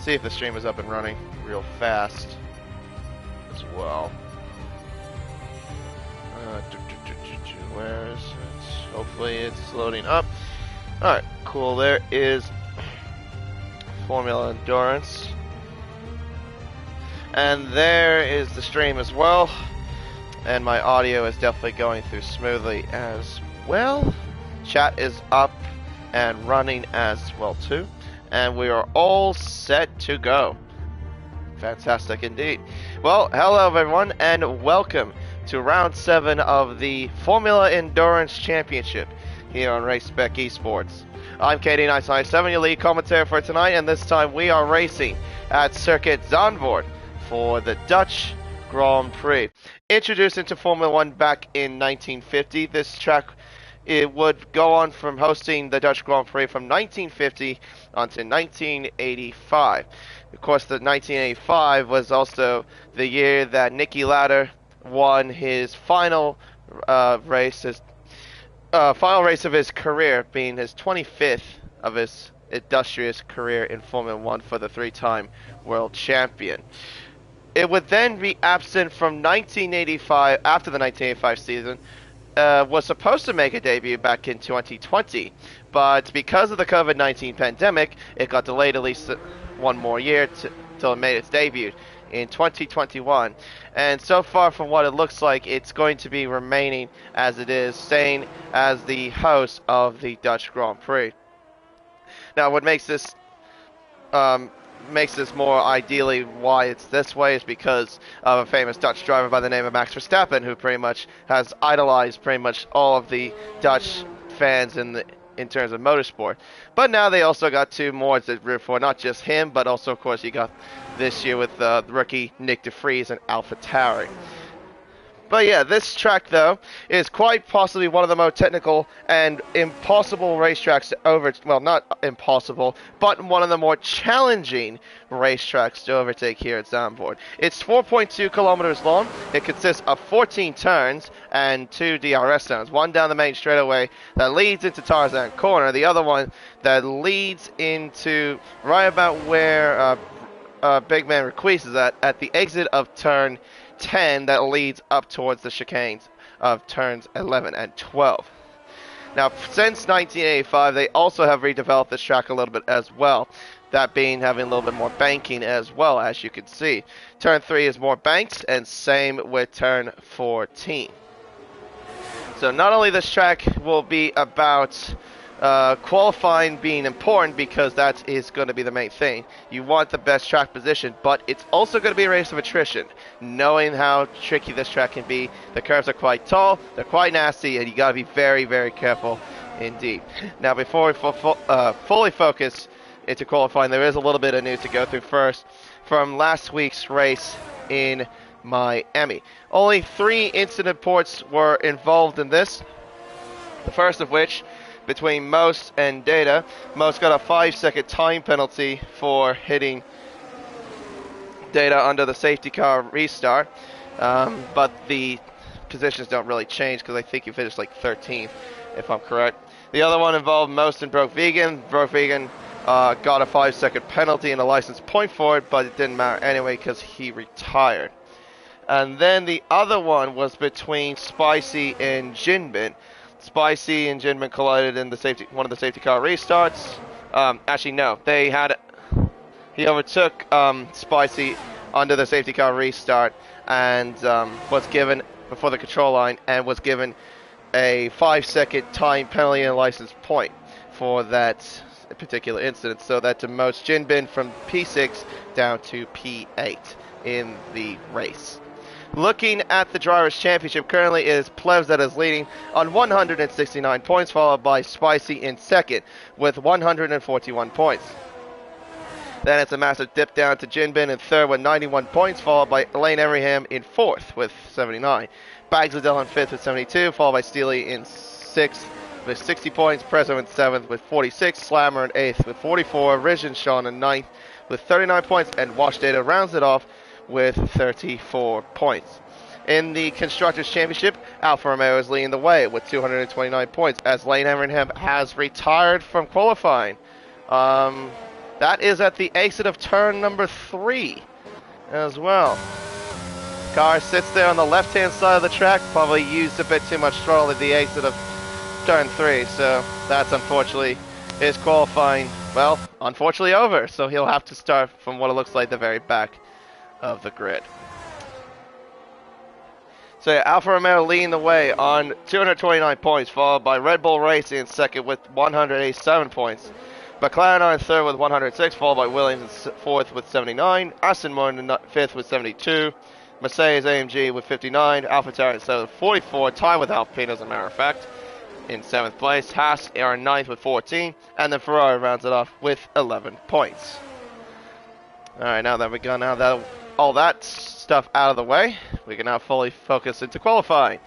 see if the stream is up and running real fast as well. Where is it? Hopefully it's loading up. Alright, cool. There is Formula Endurance. And there is the stream as well. And my audio is definitely going through smoothly as well. Chat is up and running as well too. And we are all set to go. Fantastic indeed. Well, hello everyone and welcome to round 7 of the Formula Endurance Championship here on Race Spec Esports. I'm KD997, your lead commentator for tonight, and this time we are racing at Circuit Zandvoort for the Dutch Grand Prix. Introduced into Formula 1 back in 1950, this track it would go on from hosting the Dutch Grand Prix from 1950 until 1985. Of course, the 1985 was also the year that Niki Lauda won his final race of his career, being his 25th of his illustrious career in Formula 1 for the 3-time world champion. It would then be absent from 1985 after the 1985 season. Was supposed to make a debut back in 2020, but because of the COVID-19 pandemic, it got delayed at least one more year till it made its debut in 2021. And so far from what it looks like, it's going to be remaining as it is, staying as the host of the Dutch Grand Prix. Now what makes this more ideally why it's this way is because of a famous Dutch driver by the name of Max Verstappen, who pretty much has idolized pretty much all of the Dutch fans in terms of motorsport. But now they also got two more to root for, not just him, but also of course you got this year with the rookie Nick de Vries and AlphaTauri. But yeah, this track though is quite possibly one of the most technical and impossible racetracks to well, not impossible, but one of the more challenging racetracks to overtake here at Zandvoort. It's 4.2 kilometers long. It consists of 14 turns and 2 DRS zones. One down the main straightaway that leads into Tarzan Corner, the other one that leads into right about where Big Man Requise is at the exit of turn 10 that leads up towards the chicanes of turns 11 and 12. Now, since 1985, they also have redeveloped this track a little bit as well. That being having a little bit more banking as well, as you can see. Turn 3 is more banked, and same with turn 14. So not only this track will be about qualifying being important, because that is going to be the main thing. You want the best track position, but it's also going to be a race of attrition, knowing how tricky this track can be. The curves are quite tall, they're quite nasty, and you got to be very, very careful indeed. Now, before we fully focus into qualifying, there is a little bit of news to go through first from last week's race in Miami. Only 3 incident reports were involved in this, the first of which between Most and Data. Most got a 5-second time penalty for hitting Data under the safety car restart, but the positions don't really change because I think he finished like 13th, if I'm correct. The other one involved Most and Broke Vegan. Broke Vegan got a 5-second penalty and a license point for it, but it didn't matter anyway because he retired. And then the other one was between Spicy and Jinbin. Spicy and Jinbin collided in one of the safety car restarts. Actually, no. He overtook Spicy under the safety car restart and was given before the control line and was given a 5-second time penalty and license point for that particular incident. So that demotes Jinbin from P6 down to P8 in the race. Looking at the Drivers' Championship, currently it is Plebs that is leading on 169 points, followed by Spicy in second with 141 points. Then it's a massive dip down to Jinbin in third with 91 points, followed by Elaine Everingham in fourth with 79. Bags Liddell in fifth with 72, followed by Steely in sixth with 60 points, Prezzo in seventh with 46, Slammer in eighth with 44, Riz and Sean in ninth with 39 points, and Wash Data rounds it off with 34 points. In the Constructors' Championship, Alfa Romeo is leading the way with 229 points as Lane Everingham has retired from qualifying. That is at the exit of turn number 3 as well. Car sits there on the left-hand side of the track, probably used a bit too much throttle at the exit of turn 3, so that's unfortunately his qualifying, well, unfortunately over, so he'll have to start from what it looks like the very back of the grid. So yeah, Alfa Romeo leading the way on 229 points, followed by Red Bull Racing in second with 187 points. McLaren are in third with 106, followed by Williams in fourth with 79. Aston Martin in fifth with 72. Mercedes AMG with 59. AlphaTauri in seventh with 44, tied with Alpine as a matter of fact. In seventh place, Haas are in ninth with 14, and then Ferrari rounds it off with 11 points. Alright, now that we've got all that stuff out of the way, we can now fully focus into qualifying.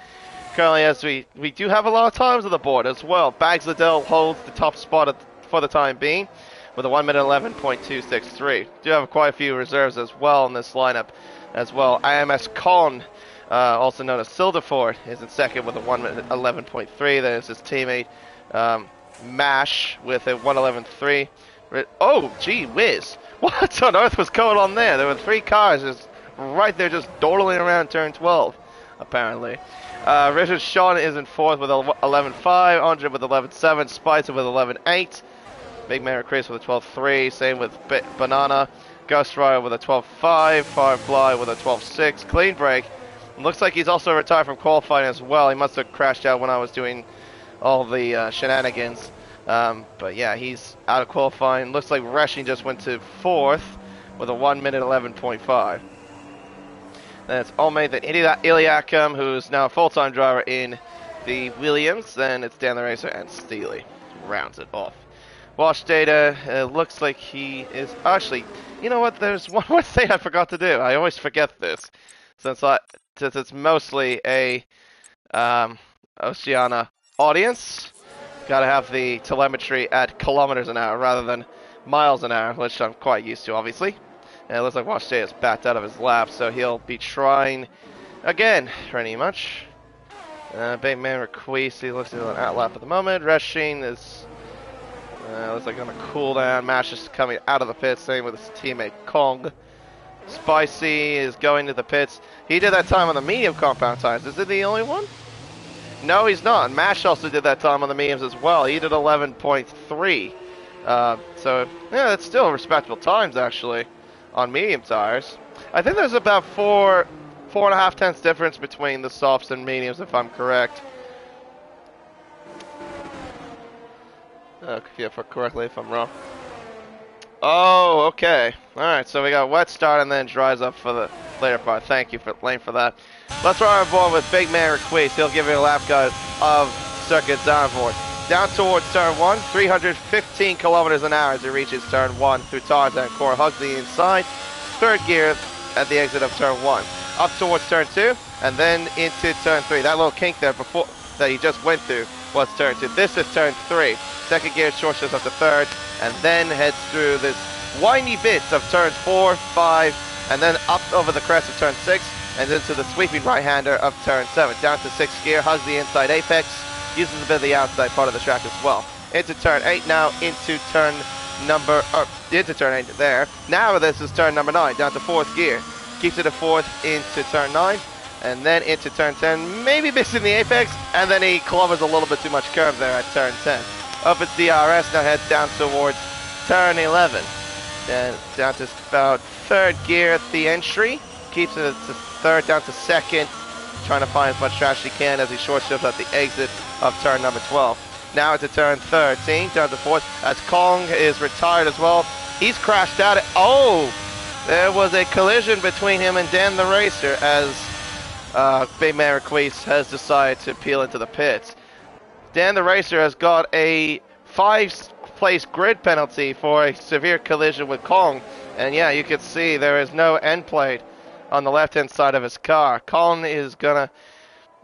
Currently, as we do have a lot of times on the board as well. Bags Liddell holds the top spot for the time being with a 1 minute 11.263. Do have quite a few reserves as well in this lineup as well. IMS Con, also known as Silderford, is in second with a 1 minute 11.3. There's his teammate Mash with a 1:11.3. Oh, gee whiz. What on earth was going on there? There were 3 cars just right there just dawdling around turn 12, apparently. Richard Sean is in fourth with 11.5. Andre with 11.7. Spicer with 11.8. Big Man Chris with a 12.3. Same with Banana. Ghost Rider with a 12.5. Firefly with a 12.6. Clean break. Looks like he's also retired from qualifying as well. He must have crashed out when I was doing all the shenanigans. But yeah, he's out of qualifying. Looks like Reshing just went to fourth with a 1 minute 11.5. Then it's Olmay, then Iliakim, who's now a full-time driver in the Williams. Then it's Dan the Racer and Steely rounds it off. Wash data, looks like he is actually, you know what, there's one more thing I forgot to do. I always forget this, since it's mostly a Oceania audience. Gotta have the telemetry at kilometers an hour rather than miles an hour, which I'm quite used to, obviously. And it looks like Wash data is backed out of his lap, so he'll be trying again, pretty much. Big Man Request, he looks like an out lap at the moment. Reshing is looks like on a cool down. Mash is coming out of the pits, same with his teammate Kong. Spicy is going to the pits. He did that time on the medium compound tires. Is it the only one? No, he's not. Mash also did that time on the mediums as well. He did 11.3. So, yeah, that's still respectable times, actually, on medium tires. I think there's about 4.5 tenths difference between the softs and mediums, if I'm correct. Yeah, correctly if I'm wrong. Oh, okay. Alright, so we got wet start and then dries up for the later part. Thank you, Lane, for that. Let's run on board with Big Man Request. He'll give you a lap guide of Circuit Zandvoort. Down towards turn 1, 315 kilometers an hour as he reaches turn 1 through Tarzan Core. Hugs the inside. Third gear at the exit of turn 1. Up towards turn 2 and then into turn 3. That little kink there before that he just went through was turn 2. This is turn 3. Second gear short shifts up to third and then heads through this windy bit of turns 4, 5, and then up over the crest of turn 6 and into the sweeping right-hander of turn 7. Down to 6th gear, hugs the inside apex, uses a bit of the outside part of the track as well. Into turn 8 now, into turn 8 there. Now this is turn number 9, down to 4th gear. Keeps it at 4th into turn 9, and then into turn 10, maybe missing the apex, and then he clovers a little bit too much curve there at turn 10. Up at DRS, now heads down towards turn 11. Then down to about 3rd gear at the entry. Keeps it to 3rd, down to 2nd. Trying to find as much trash as he can as he short shifts at the exit of turn number 12. Now into turn 13, down to 4th, as Kong is retired as well. He's crashed out. There was a collision between him and Dan the Racer as Big Man Request has decided to peel into the pits. Dan the Racer has got a 5th-place grid penalty for a severe collision with Kong. And yeah, you can see there is no end plate on the left-hand side of his car. Kong is gonna,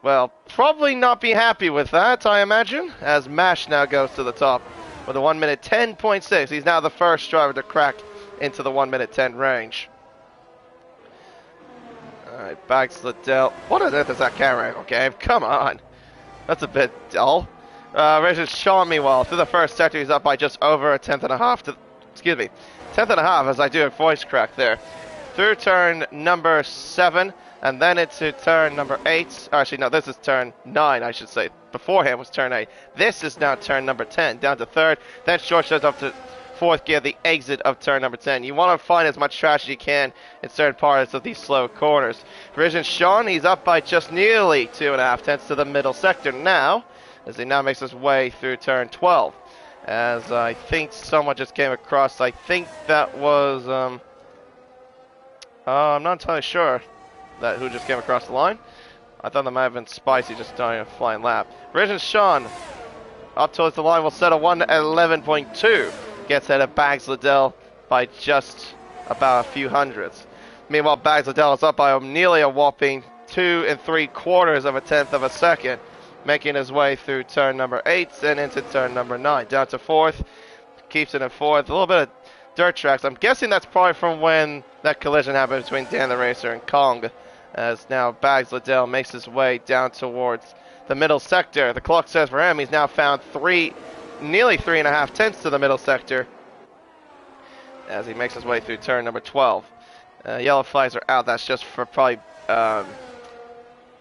well, probably not be happy with that, I imagine, as Mash now goes to the top with a 1 minute 10.6. He's now the first driver to crack into the 1 minute 10 range. Alright, back to Liddell. What on earth is that camera angle game? Come on. That's a bit dull. Richard Shaw, meanwhile, through the first sector, he's up by just over a 10th and a half to, tenth and a half, as I do a voice crack there. Through turn number 7, and then into turn number 8. Actually, no, this is turn 9, I should say. Beforehand was turn 8. This is now turn number 10, down to 3rd. Then short shows up to 4th gear, the exit of turn number 10. You want to find as much trash as you can in certain parts of these slow corners. Vision Sean, he's up by just nearly 2.5 tenths to the middle sector now, as he now makes his way through turn 12. As I think someone just came across, I think that was, I'm not entirely sure that who just came across the line. I thought that might have been Spicy just doing a flying lap. Vision Sean, up towards the line, will set a 1:11.2. Gets ahead of Bags Liddell by just about a few hundredths. Meanwhile, Bags Liddell is up by nearly a whopping 2 3/4 of a tenth of a second, making his way through turn number 8 and into turn number 9. Down to 4th, keeps it in 4th. A little bit of dirt tracks. I'm guessing that's probably from when that collision happened between Dan the Racer and Kong, as now Bags Liddell makes his way down towards the middle sector. The clock says for him he's now found nearly 3.5 tenths to the middle sector as he makes his way through turn number 12. Yellow flags are out. That's just for probably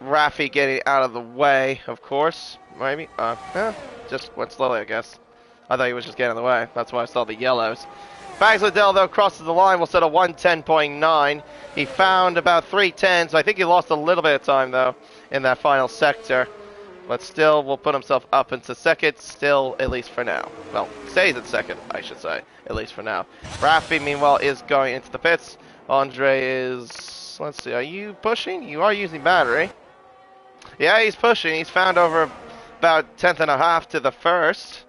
Raffy getting out of the way, of course. Maybe. Just went slowly, I guess. I thought he was just getting in the way. That's why I saw the yellows. Bags Liddell, though, crosses the line. Will set a 1:10.9. He found about 3/10, so I think he lost a little bit of time, though, in that final sector. But still will put himself up into second, still, at least for now. Well, stays at second, I should say, at least for now. Raffy, meanwhile, is going into the pits. Andre is, let's see, are you pushing? You are using battery. Yeah, he's pushing. He's found over about 1/10.5 to the first,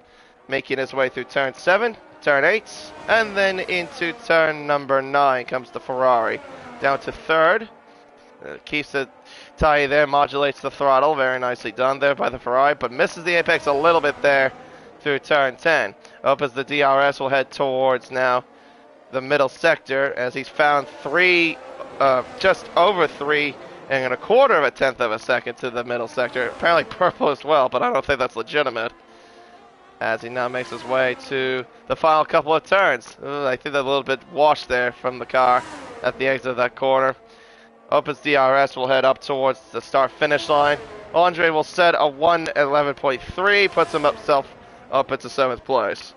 making his way through turn 7, turn 8, and then into turn number 9 comes the Ferrari. Down to 3rd. Keeps it tight there, modulates the throttle. Very nicely done there by the Ferrari, but misses the apex a little bit there through turn 10. Opens the DRS, will head towards now the middle sector as he's found just over 3.25 of a tenth of a second to the middle sector. Apparently purple as well, but I don't think that's legitimate. As he now makes his way to the final couple of turns. I think that a little bit washed there from the car at the exit of that corner. Opens DRS, will head up towards the start-finish line. Andre will set a 1:11.3, puts himself up into 7th place.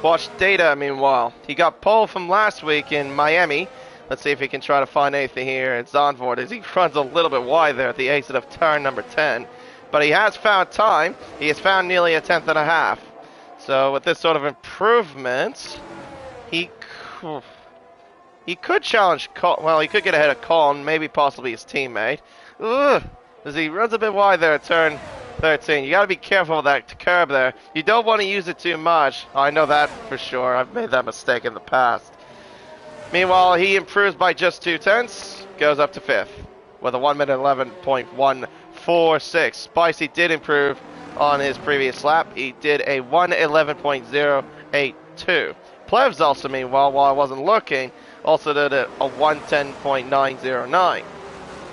Watch Data, meanwhile. He got pole from last week in Miami. Let's see if he can try to find anything here at Zandvoort, as he runs a little bit wide there at the exit of turn number 10. But he has found time. He has found nearly a 1/10.5. So with this sort of improvement, he could challenge, well, he could get ahead of Colin, maybe possibly his teammate. As he runs a bit wide there at turn 13. You got to be careful with that curb there. You don't want to use it too much. I know that for sure. I've made that mistake in the past. Meanwhile, he improves by just 2/10, goes up to 5th with a 1:11.146. Spicy did improve on his previous lap. He did a 1:11.082. Plevs also, meanwhile, while I wasn't looking, also did a 1:10.909.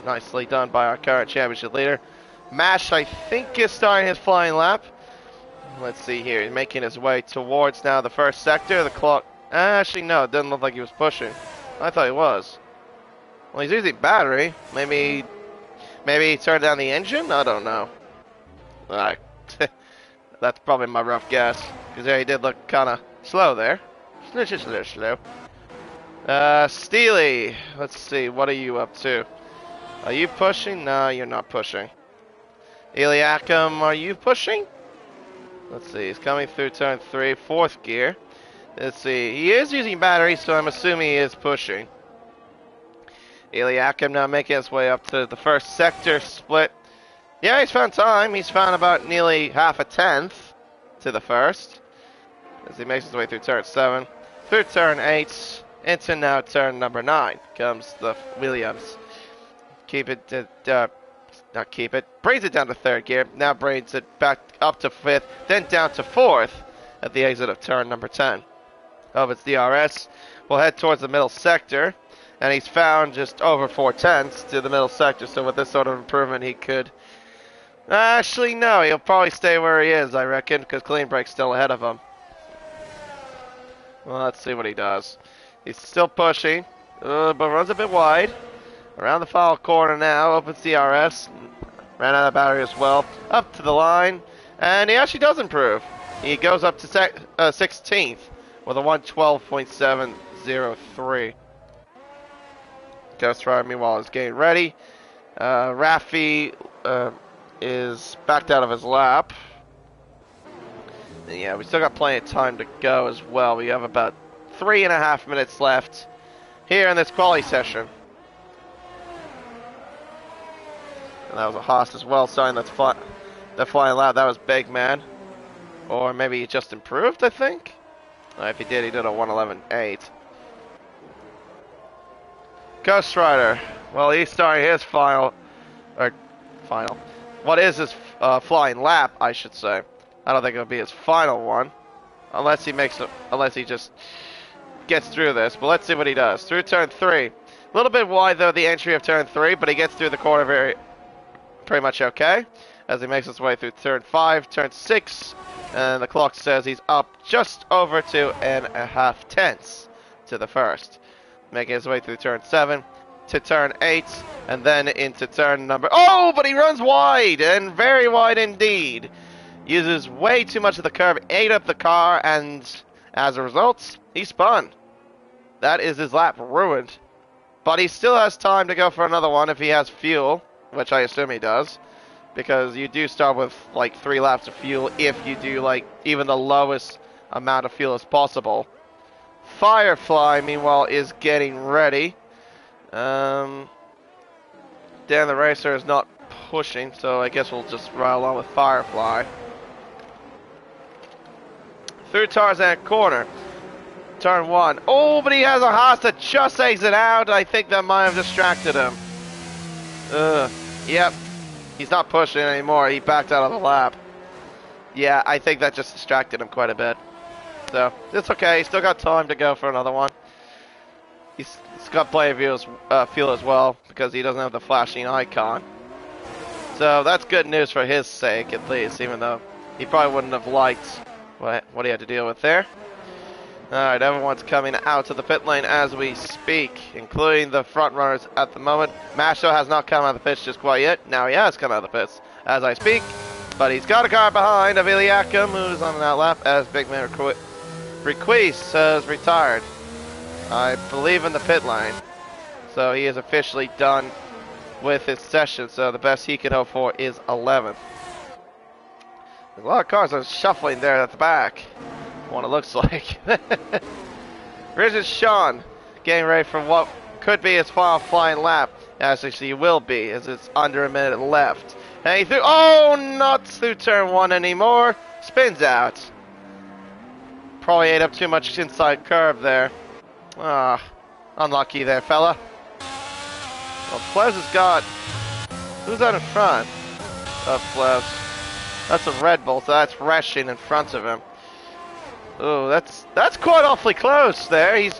Nicely done by our current championship leader. Mash, I think, is starting his flying lap. Let's see here. He's making his way towards now the first sector. The clock. Actually, no, it doesn't look like he was pushing. I thought he was. Well, he's using battery. Maybe he turned down the engine? I don't know. That's probably my rough guess. Because yeah, he did look kind of slow there. Just a little slow. Steely. Let's see. What are you up to? Are you pushing? No, you're not pushing. Iliakim, are you pushing? Let's see. He's coming through turn 3, 4th gear. Let's see. He is using battery, so I'm assuming he is pushing. Iliakim now making his way up to the first sector split. Yeah, he's found time. He's found about nearly 1/10 to the first, as he makes his way through turn 7, through turn 8, into now turn number 9 comes the Williams. Brings it down to 3rd gear, now brings it back up to 5th, then down to 4th at the exit of turn number 10. Of its DRS, will head towards the middle sector, and he's found just over 4/10 to the middle sector, so with this sort of improvement he could... Actually, no, he'll probably stay where he is, I reckon, because Clean Break's still ahead of him. Well, let's see what he does. He's still pushing, but runs a bit wide. Around the foul corner now, opens DRS. Ran out of battery as well. Up to the line, and he actually does improve. He goes up to 16th with a 112.703. Ghost Rider, meanwhile, is getting ready. Raffi is backed out of his lap. And yeah, we still got plenty of time to go as well. We have about 3.5 minutes left here in this quali session. And that was a Haas as well, starting that flying lap. That was big, man. Or maybe he just improved, I think. If he did, he did a 111.8. Ghost Rider. Well, he's starting his final. What is his flying lap, I should say. I don't think it'll be his final one. Unless he just gets through this. But let's see what he does. Through turn 3. A little bit wide, though, the entry of turn 3, but he gets through the corner pretty much okay. As he makes his way through turn 5, turn 6. And the clock says he's up just over 2.5 tenths to the first. Making his way through turn 7 to turn 8, and then into turn number... Oh, but he runs wide, and very wide indeed. Uses way too much of the curve, ate up the car, and as a result, he spun. That is his lap ruined. But he still has time to go for another one if he has fuel, which I assume he does. Because you do start with like 3 laps of fuel if you do like even the lowest amount of fuel as possible. Firefly, meanwhile, is getting ready. Dan the Racer is not pushing, so I guess we'll just ride along with Firefly. Through Tarzan corner. Turn 1. Oh, but he has a Haas that just exit out. I think that might have distracted him. Yep. He's not pushing anymore. He backed out of the lap. Yeah, I think that just distracted him quite a bit. So, it's okay. He's still got time to go for another one. He's got plenty of fuel as well, because he doesn't have the flashing icon. So, that's good news for his sake, at least, even though he probably wouldn't have liked what he had to deal with there. Alright, everyone's coming out to the pit lane as we speak, including the front runners at the moment. Masho has not come out of the pits just quite yet. Now he has come out of the pits as I speak. But he's got a car behind of Iliakim, who's on an outlap, as Big Man Request has retired. I believe in the pit lane. So he is officially done with his session, so the best he can hope for is 11th. There's a lot of cars that are shuffling there at the back. What it looks like. Here's Sean getting ready for what could be his final flying lap. As he will be, as it's under a minute left. And he threw, oh, not through turn 1 anymore. Spins out. Probably ate up too much inside curve there. Ah, unlucky there, fella. Well, Plez has got, who's that in front of Plez? That's a Red Bull, so that's Reshin in front of him. Oh, that's quite awfully close there. He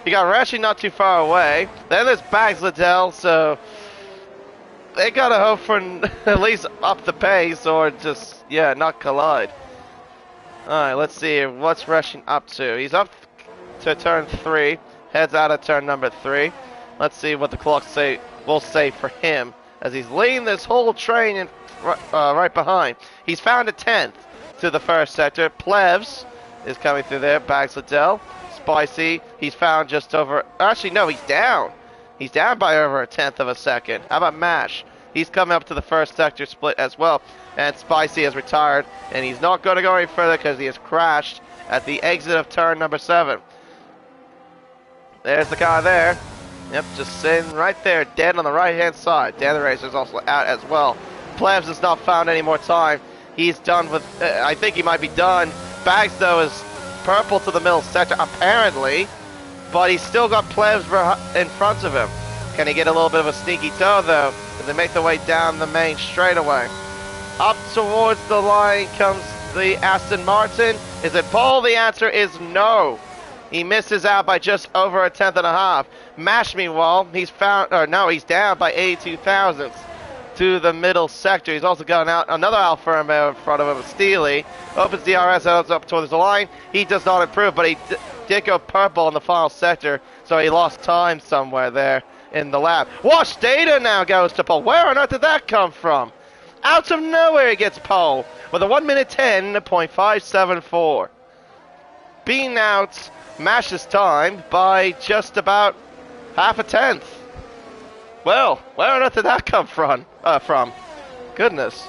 got Rashi not too far away. Then there's Bags Liddell, so they gotta hope for at least up the pace or just, yeah, not collide. Alright, let's see what's Rushing up to. He's up to turn 3, heads out of turn number 3. Let's see what the clock will say for him as he's leading this whole train in, right behind. He's found a 10th to the first sector. Plevs is coming through there. Bags Liddell. Spicy. He's found just over... Actually, no, he's down. He's down by over a 10th of a second. How about Mash? He's coming up to the first sector split as well. And Spicy has retired. And he's not going to go any further because he has crashed at the exit of turn number 7. There's the car there. Yep, just sitting right there, dead on the right-hand side. Dan the Racer's also out as well. Plebs has not found any more time. He's done with... I think he might be done. Bags, though, is purple to the middle sector, apparently. But he's still got Plebs in front of him. Can he get a little bit of a sneaky toe, though, as they make their way down the main straightaway? Up towards the line comes the Aston Martin. Is it pole? The answer is no. He misses out by just over a 10th and a half. Mash, meanwhile, he's down by 82 thousandths. to the middle sector. He's also got another Alfa Romeo in front of him, Steely. Opens DRS, heads up towards the line. He does not improve, but he did go purple in the final sector, so he lost time somewhere there in the lap. Wash Data now goes to pole. Where on earth did that come from? Out of nowhere he gets pole with a 1 minute 10.574. Being out Mash's time by just about half a tenth. Well, where on earth did that come from? Goodness.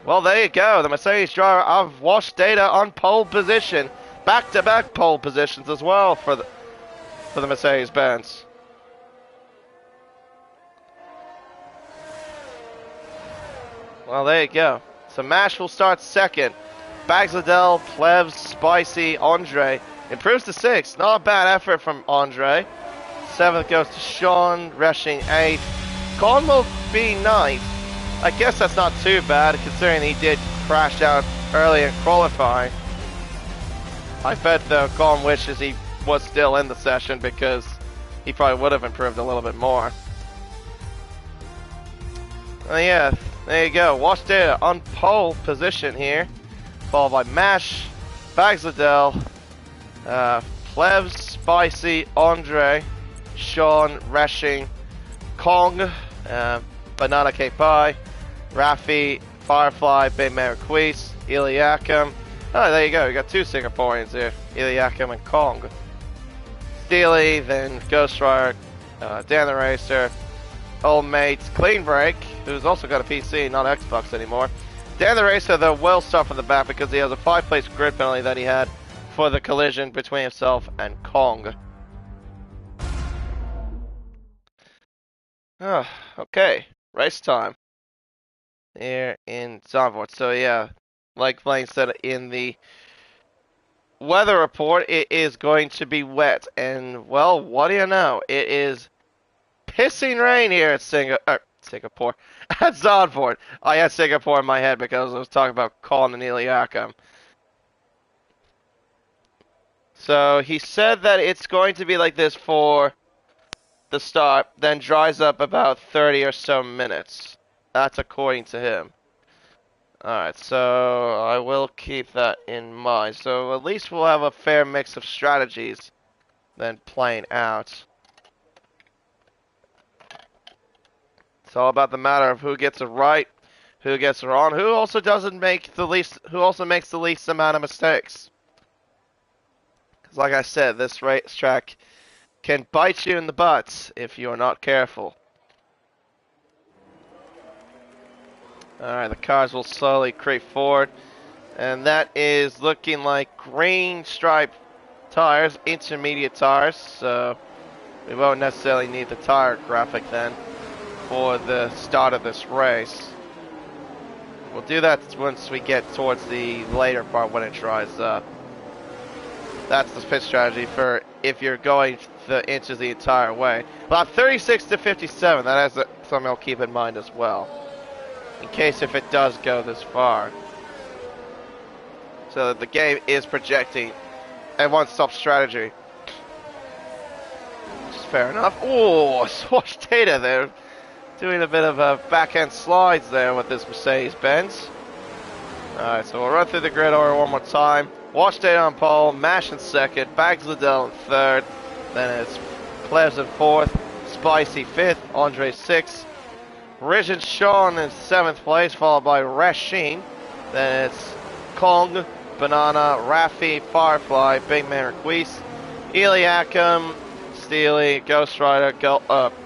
Well, there you go. The Mercedes driver of Wash Data on pole position. Back-to-back pole positions as well for the Mercedes-Benz. Well, there you go. So Mash will start second. Bagladell, Plebs, Spicy, Andre improves to 6th. Not a bad effort from Andre. 7th goes to Sean, Resching 8th. Colin will be 9th. I guess that's not too bad considering he did crash out early in qualifying. I bet though Colin wishes he was still in the session because he probably would have improved a little bit more. Yeah, there you go. Wash Data on pole position here. Followed by Mash, Bagladell, Plebs, Spicy, Andre, Sean, Resching, Kong, Banana K Pie, Rafi, Firefly, Big Marquise, Iliakim. Oh, there you go. We got 2 Singaporeans here, Iliakim and Kong. Steely, then Ghost Rider, Dan the Racer, Old Mate, Clean Break, who's also got a PC, not Xbox anymore. Dan the Racer, though, will start from the back because he has a 5-place grid penalty that he had for the collision between himself and Kong. Oh, okay, race time here in Zandvoort. So yeah, like Blaine said in the weather report, it is going to be wet, and well, what do you know? It is pissing rain here at Singapore. At Zandvoort. I had Singapore in my head because I was talking about Colin and Iliakim. So he said that it's going to be like this for the start, then dries up about 30 or so minutes. That's according to him. Alright, so I will keep that in mind. So at least we'll have a fair mix of strategies than playing out. It's all about the matter of who gets it right, who gets it wrong, who also makes the least amount of mistakes. Because like I said, this racetrack can bite you in the butt if you are not careful. Alright, the cars will slowly creep forward. And that is looking like green stripe tires, intermediate tires. So we won't necessarily need the tire graphic then for the start of this race. We'll do that once we get towards the later part when it dries up. That's the pit strategy for if you're going the inches the entire way. About 36 to 57, that is something I'll keep in mind as well. In case if it does go this far. So that the game is projecting a one-stop strategy. Which is fair enough. Oh, Wash Data there. Doing a bit of a backhand slides there with this Mercedes-Benz. Alright, so we'll run through the grid order one more time. Wash Data on pole, Mash in second, Bags Liddell in third, then it's Plebs in fourth, Spicy fifth, Andre sixth, Rich and Sean in 7th place, followed by Rasheen. Then it's Kong, Banana, Rafi, Firefly, Big Man Requise, Iliakim, Steely, Ghost Rider,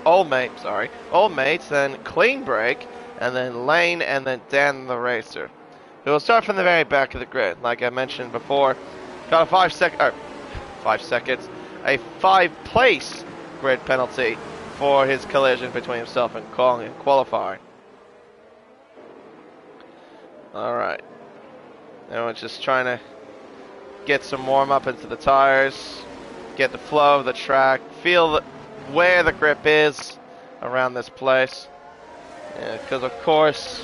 Old Mates, then Clean Break, and then Lane, and then Dan the Racer. We will start from the very back of the grid. Like I mentioned before, got a 5-place grid penalty for his collision between himself and Kong in qualifying. Alright. Everyone's just trying to get some warm up into the tires, get the flow of the track, feel where the grip is around this place. Because of course,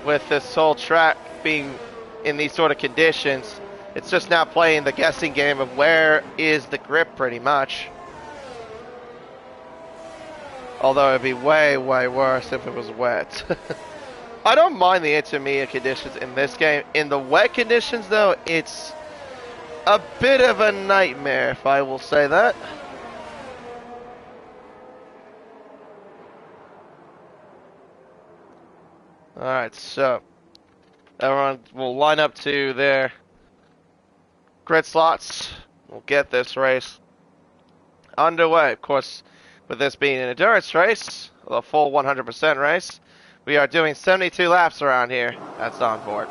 with this whole track being in these sort of conditions, it's just now playing the guessing game of where is the grip pretty much. Although it'd be way, way worse if it was wet. I don't mind the intermediate conditions in this game. In the wet conditions, though, it's a bit of a nightmare, if I will say that. Alright, so everyone will line up to their grid slots. We'll get this race underway. Of course, with this being an endurance race, a full 100% race, we are doing 72 laps around here at Zandvoort.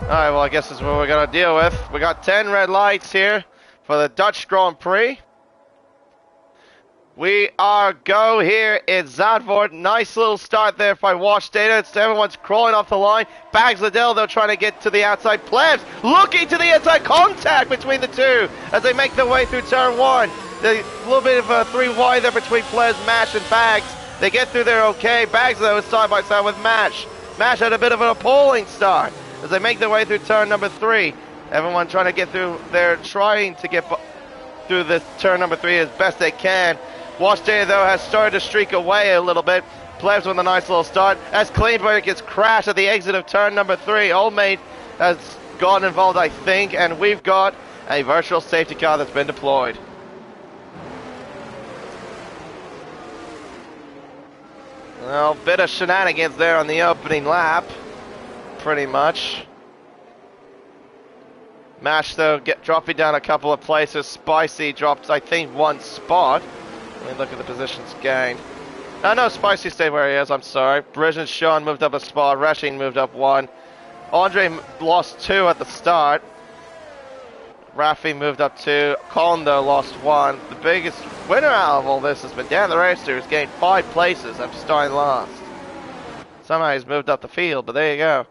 Alright, well, I guess this is what we're going to deal with. We got 10 red lights here for the Dutch Grand Prix. We are go here in Zandvoort. Nice little start there by Watch Data. Everyone's crawling off the line. Bags Liddell, though, trying to get to the outside. Plebs looking to the inside. Contact between the two as they make their way through turn one. A little bit of a three wide there between Plebs, Mash, and Bags. They get through there okay. Bags, though, is side by side with Mash. Mash had a bit of an appalling start as they make their way through turn number 3. Everyone trying to get through there, trying to get through this turn number 3 as best they can. Watch Data, though, has started to streak away a little bit. Plebs with a nice little start as Kleinberg gets crashed at the exit of turn number 3. Old Mate has gotten involved, I think, and we've got a virtual safety car that's been deployed. Well, bit of shenanigans there on the opening lap, pretty much. Mash, though, dropping down a couple of places. Spicy dropped, I think, one spot. Let me look at the positions gained. No, Spicy stayed where he is, I'm sorry. Bridge and Sean moved up a spot. Rashing moved up 1. Andre lost 2 at the start. Rafi moved up 2. Colin, though, lost 1. The biggest winner out of all this has been Dan the Racer, who's gained 5 places after starting last. Somehow he's moved up the field, but there you go.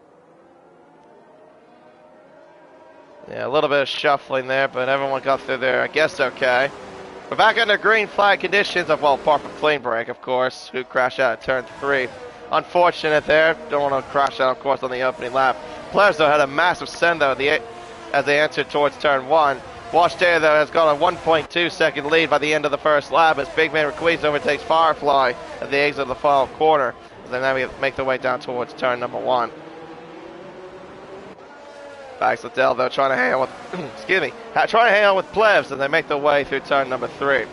Yeah, a little bit of shuffling there, but everyone got through there, I guess, okay. We're back under green flag conditions, well, apart from Clean Break, of course, who crashed out at turn 3. Unfortunate there. Don't want to crash out, of course, on the opening lap. Players, though, had a massive send, though, as they entered towards turn 1. Watch Data, though, has got a 1.2 second lead by the end of the first lap as Big Man Requeez overtakes Firefly at the exit of the final corner as they now make their way down towards turn number 1. Bags Liddell, though, trying to hang on with, excuse me, trying to hang on with Plebs as they make their way through turn number 3.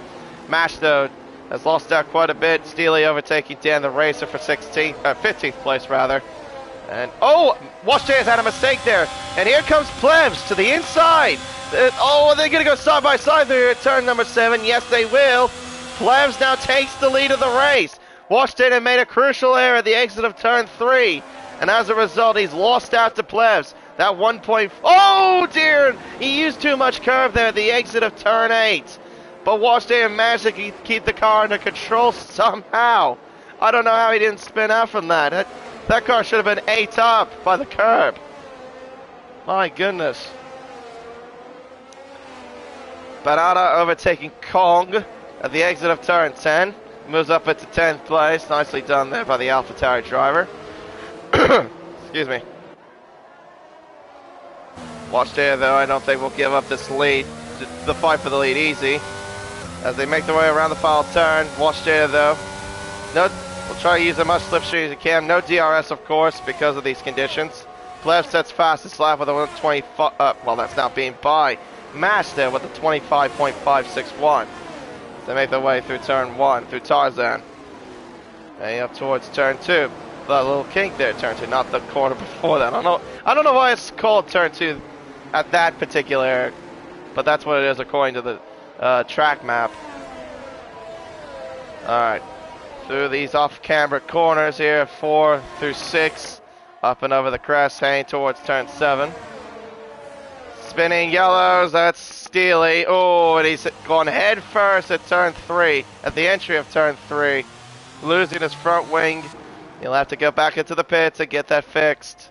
Mash, though, has lost out quite a bit. Steely overtaking Dan the Racer for 15th place, rather. And, oh, Watch Data's had a mistake there. And here comes Plebs to the inside. Oh, are they going to go side by side through at turn number 7? Yes, they will. Plebs now takes the lead of the race. Watch Data made a crucial error at the exit of turn 3. And as a result, he's lost out to Plebs. That 1 point... Oh, dear! He used too much curve there at the exit of turn 8. But Watch Data managed to keep the car under control somehow. I don't know how he didn't spin out from that. That car should have been ate up by the curb. My goodness. Banana overtaking Kong at the exit of turn 10. Moves up into 10th place. Nicely done there by the AlphaTauri driver. Excuse me. Watch Data, though, I don't think we'll give up this lead, the fight for the lead easy. As they make their way around the final turn. Watch Data, though. We'll try to use as much slipstream as we can. No DRS, of course, because of these conditions. Pleb sets fastest lap with a 125. Well, that's not being by Mash there with a 25.561. They make their way through turn 1, through Tarzan. And up towards turn 2. The little kink there, turn 2, not the corner before that. I don't know why it's called turn 2 at that particular area, but that's what it is according to the track map. Alright, through these off-camera corners here, 4 through 6, up and over the crest, heading towards turn 7. Spinning yellows, that's Steely. Oh, and he's gone head first at turn 3, at the entry of turn 3, losing his front wing. He'll have to go back into the pit to get that fixed.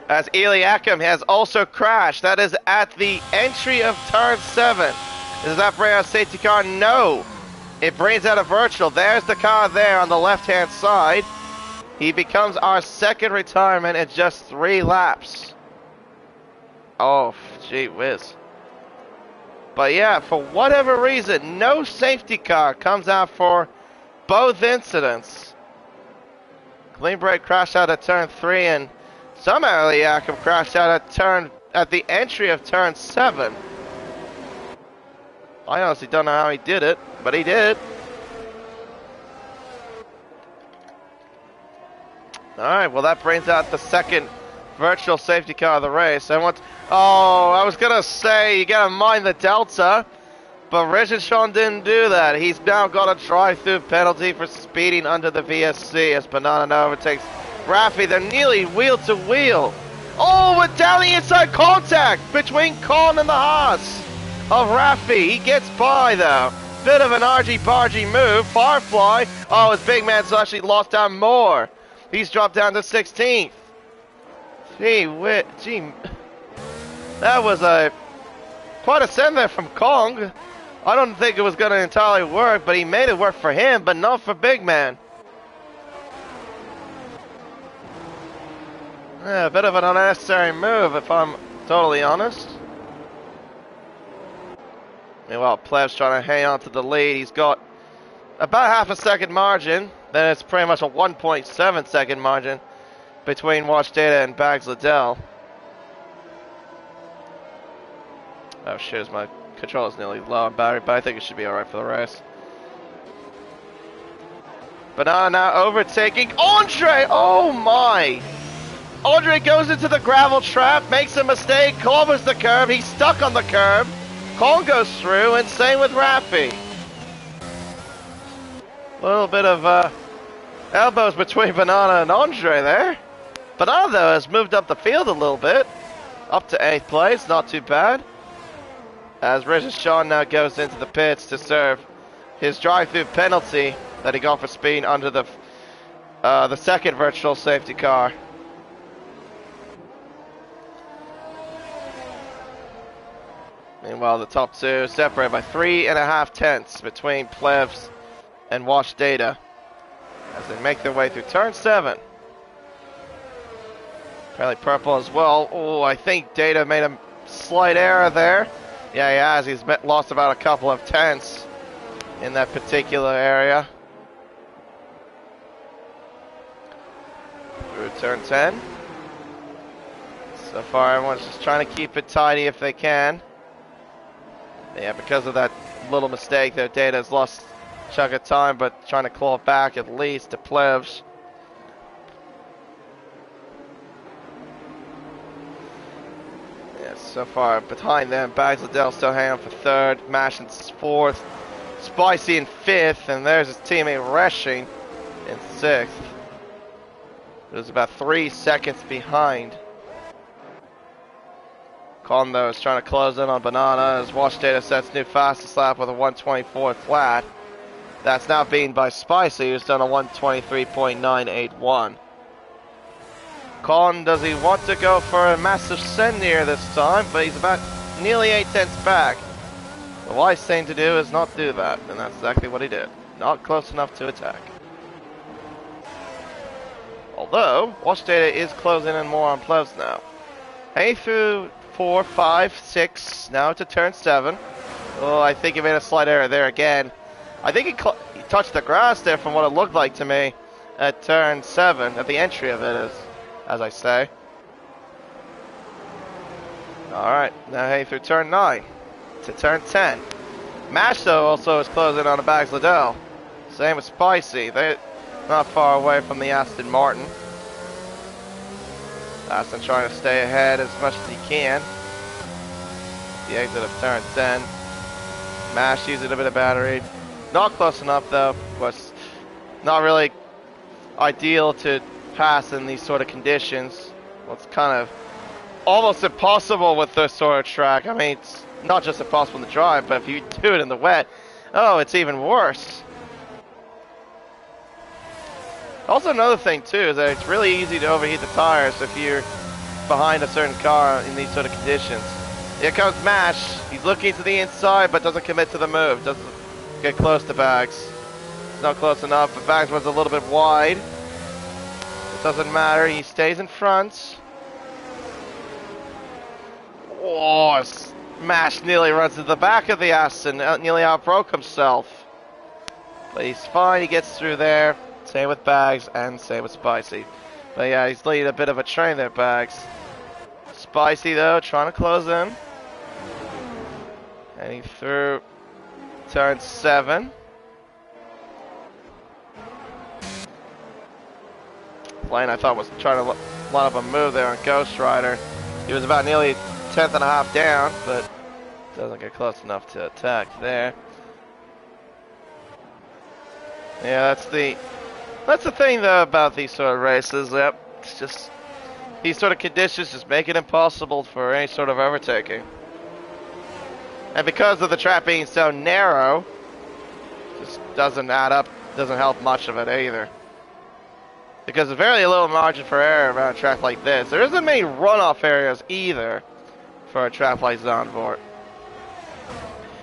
As Eliakim has also crashed. That is at the entry of turn 7. Does that bring out a safety car? No. It brings out a virtual. There's the car there on the left-hand side. He becomes our second retirement in just 3 laps. Oh, gee whiz. But yeah, for whatever reason, no safety car comes out for both incidents. Clean break crashed out at turn 3, and somehow Liakim crashed out at the entry of turn 7. I honestly don't know how he did it, but he did. Alright, well that brings out the second virtual safety car of the race. I was gonna say, you gotta mind the Delta, but Richard Sean didn't do that. He's now got a drive-through penalty for speeding under the VSC as Banana now overtakes Raffy. They're nearly wheel to wheel. Oh, with down the inside contact between Con and the Haas of Raffy. He gets by though. Bit of an argy-bargy move. Firefly. Oh, his big man's actually lost down more. He's dropped down to 16th. Gee, that was quite a send there from Kong. I don't think it was going to entirely work, but he made it work for him, but not for Big Man. Yeah, a bit of an unnecessary move, if I'm totally honest. Meanwhile, Pleb's trying to hang on to the lead. He's got about half a second margin. Then it's pretty much a 1.7 second margin between Watch Data and Bags Liddell. Oh shit, my controller's nearly low on battery, but I think it should be alright for the race. Banana now overtaking Andre! Oh my! Andre goes into the gravel trap, makes a mistake, covers the curb, he's stuck on the curb. Kong goes through, and same with Raffy. A little bit of elbows between Banana and Andre there. Banana, though, has moved up the field a little bit. Up to 8th place, not too bad. As Richard Sean now goes into the pits to serve his drive-through penalty that he got for speeding under the second virtual safety car. Meanwhile, the top two separated by 3.5 tenths between Plebs and Wash Data as they make their way through turn 7. Apparently purple as well. Oh, I think Data made a slight error there. Yeah, he has. He's lost about a couple of tenths in that particular area. Through turn 10. So far, everyone's just trying to keep it tidy if they can. Yeah, because of that little mistake, their Data has lost a chunk of time, but trying to claw it back at least to Plebs. Yeah, so far behind them, Bags Liddell still hanging on for 3rd, Mash in 4th, Spicy in 5th, and there's his teammate Reshing in 6th. It was about 3 seconds behind. Con, though, is trying to close in on Banana as Watch Data sets new fastest lap with a 124 flat. That's now beaten by Spicy, who's done a 123.981. Con, does he want to go for a massive send here this time? But he's about nearly 8 tenths back. The wise thing to do is not do that, and that's exactly what he did. Not close enough to attack. Although, Watch Data is closing in more on Plebs now. Hey, through 4, 5, 6, now to turn 7. Oh, I think he made a slight error there again. I think he touched the grass there from what it looked like to me at turn 7, at the entry of it, as I say. Alright, now hey through turn 9 to turn 10. Mash, though, also is closing on a Bags Liddell. Same with Spicy. They're not far away from the Aston Martin. Aston trying to stay ahead as much as he can. The exit of turn 10. Mash using a bit of battery. Not close enough though. Was not really ideal to pass in these sort of conditions. Well, it's kind of almost impossible with this sort of track. I mean, it's not just impossible to drive, but if you do it in the wet, oh, it's even worse. Also, another thing too is that it's really easy to overheat the tires if you're behind a certain car in these sort of conditions. Here comes Mash. He's looking to the inside but doesn't commit to the move. Doesn't get close to Bags. It's not close enough, but Bags was a little bit wide. It doesn't matter. He stays in front. Oh, Mash nearly runs to the back of the Aston, nearly outbroke himself. But he's fine, he gets through there. Same with Bags and same with Spicy. But yeah, he's leading a bit of a train there, Bags. Spicy though, trying to close in. And he threw turn 7. Lane I thought was trying to line up a move there on Ghost Rider. He was about nearly 10th and a half down, but doesn't get close enough to attack there. Yeah, that's the thing though about these sort of races. Yep, it's just these sort of conditions just make it impossible for any sort of overtaking. And because of the track being so narrow, just doesn't add up, doesn't help much of it either. Because there's very little margin for error around a track like this. There isn't many runoff areas either for a track like Zandvoort.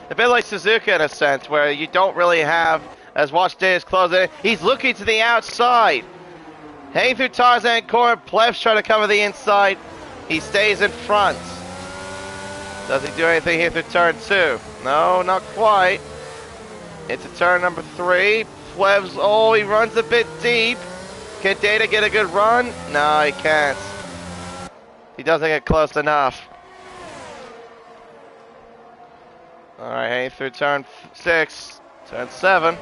A bit like Suzuka in a sense, where you don't really have, as Watch Day is closing, he's looking to the outside. Hanging through Tarzan corner, Pleb's trying to cover the inside. He stays in front. Does he do anything here through turn 2? No, not quite. Into turn number 3. Pleb's, oh, he runs a bit deep. Can Data get a good run? No, he can't. He doesn't get close enough. Alright, hanging through turn 6. Turn 7.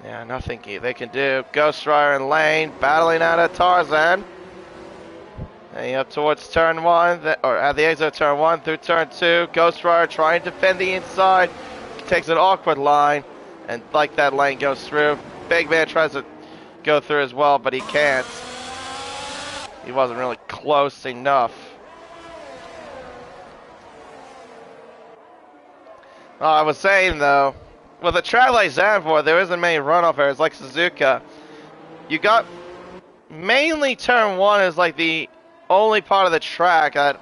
Yeah, nothing they can do. Ghost Rider and Lane battling out of Tarzan. Heading up towards turn 1, or at the exit of turn 1 through turn 2. Ghost Rider trying to defend the inside. Takes an awkward line, and like that lane goes through. Big Man tries to go through as well, but he can't. He wasn't really close enough. I was saying though, with a track like Zandvoort, there isn't many runoff areas like Suzuka. You got mainly turn 1 is like the only part of the track that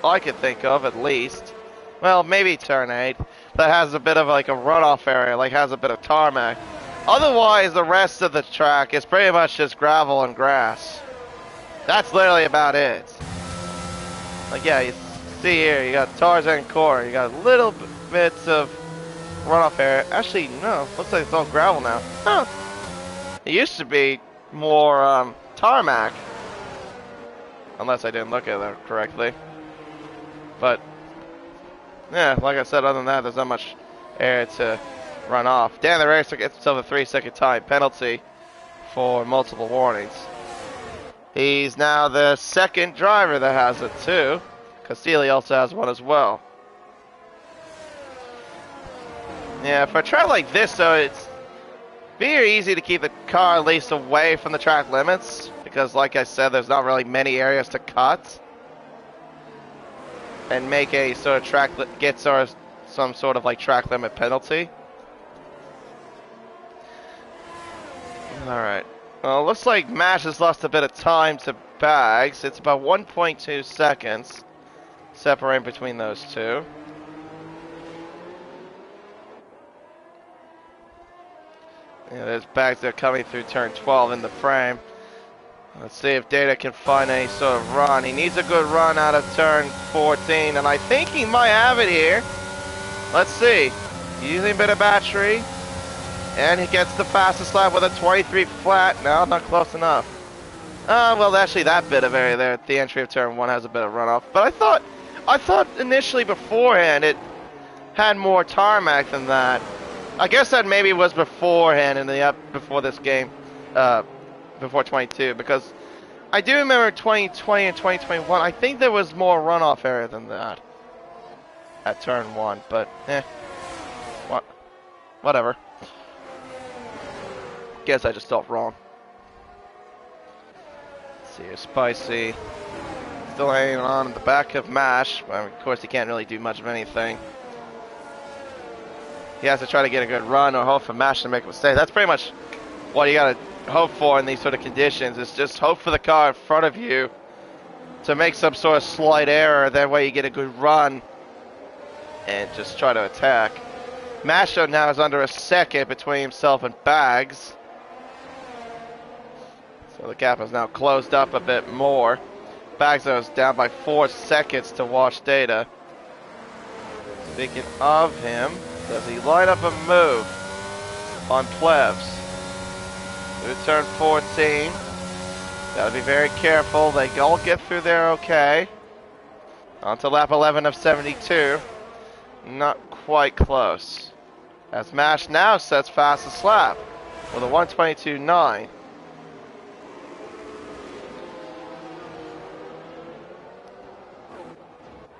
I could think of, at least. Well, maybe turn 8 that has a bit of like a runoff area, like has a bit of tarmac. Otherwise, the rest of the track is pretty much just gravel and grass. That's literally about it. Like, yeah, you see here, you got Tarzan core, you got little bits of runoff area. Actually, no, looks like it's all gravel now. Huh. It used to be more tarmac. Unless I didn't look at it correctly. But, yeah, like I said, other than that, there's not much area to run off. Dan the racer gets himself a 3-second time penalty for multiple warnings. He's now the second driver that has it too. Castilli also has one as well. Yeah, for a track like this though, it's very easy to keep the car at least away from the track limits, because like I said, there's not really many areas to cut and make a sort of track get some sort of like track limit penalty. Alright. Well, it looks like Mash has lost a bit of time to Bags. It's about 1.2 seconds separating between those two. Yeah, there's Bags there coming through turn 12 in the frame. Let's see if Data can find any sort of run. He needs a good run out of turn 14, and I think he might have it here. Let's see. Using a bit of battery. And he gets the fastest lap with a 23 flat. No, not close enough. Well, actually, that bit of area there at the entry of turn 1 has a bit of runoff. But I thought initially beforehand it had more tarmac than that. I guess that maybe was beforehand in the before this game, before 22, because I do remember 2020 and 2021. I think there was more runoff area than that at turn 1. But whatever. Guess I just thought wrong. Let's see here, Spicy still hanging on in the back of Mash. Well, of course, he can't really do much of anything. He has to try to get a good run or hope for Mash to make a mistake. That's pretty much what you gotta hope for in these sort of conditions. Is just hope for the car in front of you to make some sort of slight error. That way, you get a good run and just try to attack. Masho now is under a second between himself and Bags. So the gap is now closed up a bit more. Bags is down by 4 seconds to Wash Data. Speaking of him, does he line up a move on Plebs? Through turn 14. Gotta be very careful. They all get through there okay. On to lap 11 of 72. Not quite close. As Mash now sets fastest lap with a 1:22.9.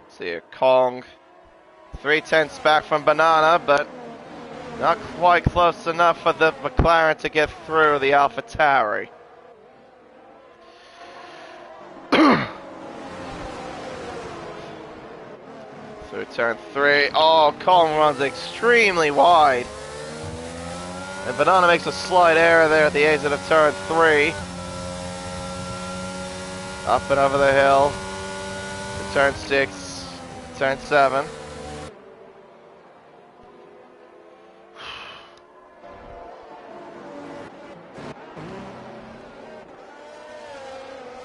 See here, Kong. 3/10 back from Banana, but not quite close enough for the McLaren to get through the AlphaTauri. Through turn 3. Oh, Kong runs extremely wide. And Banana makes a slight error there at the exit of turn 3. Up and over the hill. To turn 6. Turn 7.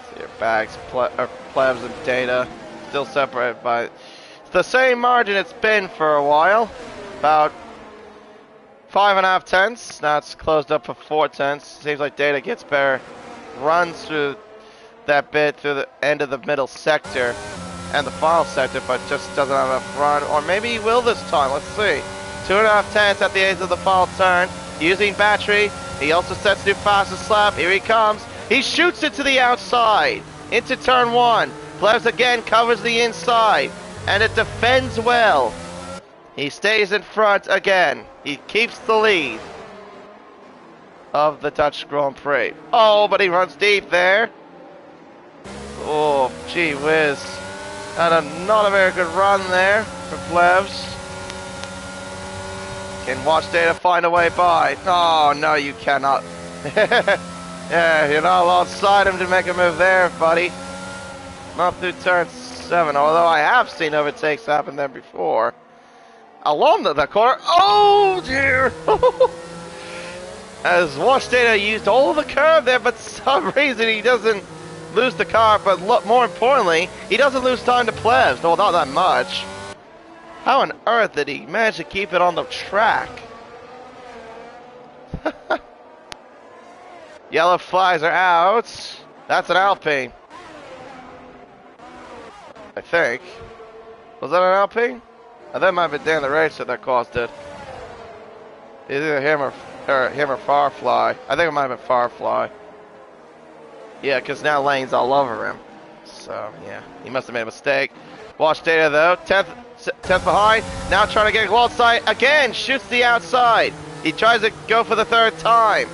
See your Bags, Plebs, and Data still separated by the same margin it's been for a while. About 5.5 tenths. Now it's closed up for 4 tenths. Seems like Data gets better runs through that bit through the end of the middle sector and the final sector, but just doesn't have enough run. Or maybe he will this time. Let's see. 2.5 tenths at the edge of the final turn. Using battery. He also sets new fastest lap. Here he comes. He shoots it to the outside. Into turn 1. Plebs again covers the inside. And it defends well. He stays in front again. He keeps the lead of the Dutch Grand Prix. Oh, but he runs deep there. Oh, gee whiz. And not a very good run there for Plebs. Can Watch Data find a way by? Oh, no, you cannot. Yeah, you're not alongside him to make a move there, buddy. Not through turn 7, although I have seen overtakes happen there before. Along the corner. Oh, dear. As Watch Data used all of the curve there, but for some reason he doesn't lose the car, but look, more importantly, he doesn't lose time to Plebs. Well, not that much. How on earth did he manage to keep it on the track? Yellow flags are out. That's an Alpine. I think. Was that an Alpine? I think it might have been Dan the Racer that caused it. Either him or Farfly. I think it might have been Farfly. Yeah, because now Lane's all over him. So, yeah. He must have made a mistake. Watch Data, though. 10th behind. Now trying to get wall side. Again, shoots the outside. He tries to go for the 3rd time.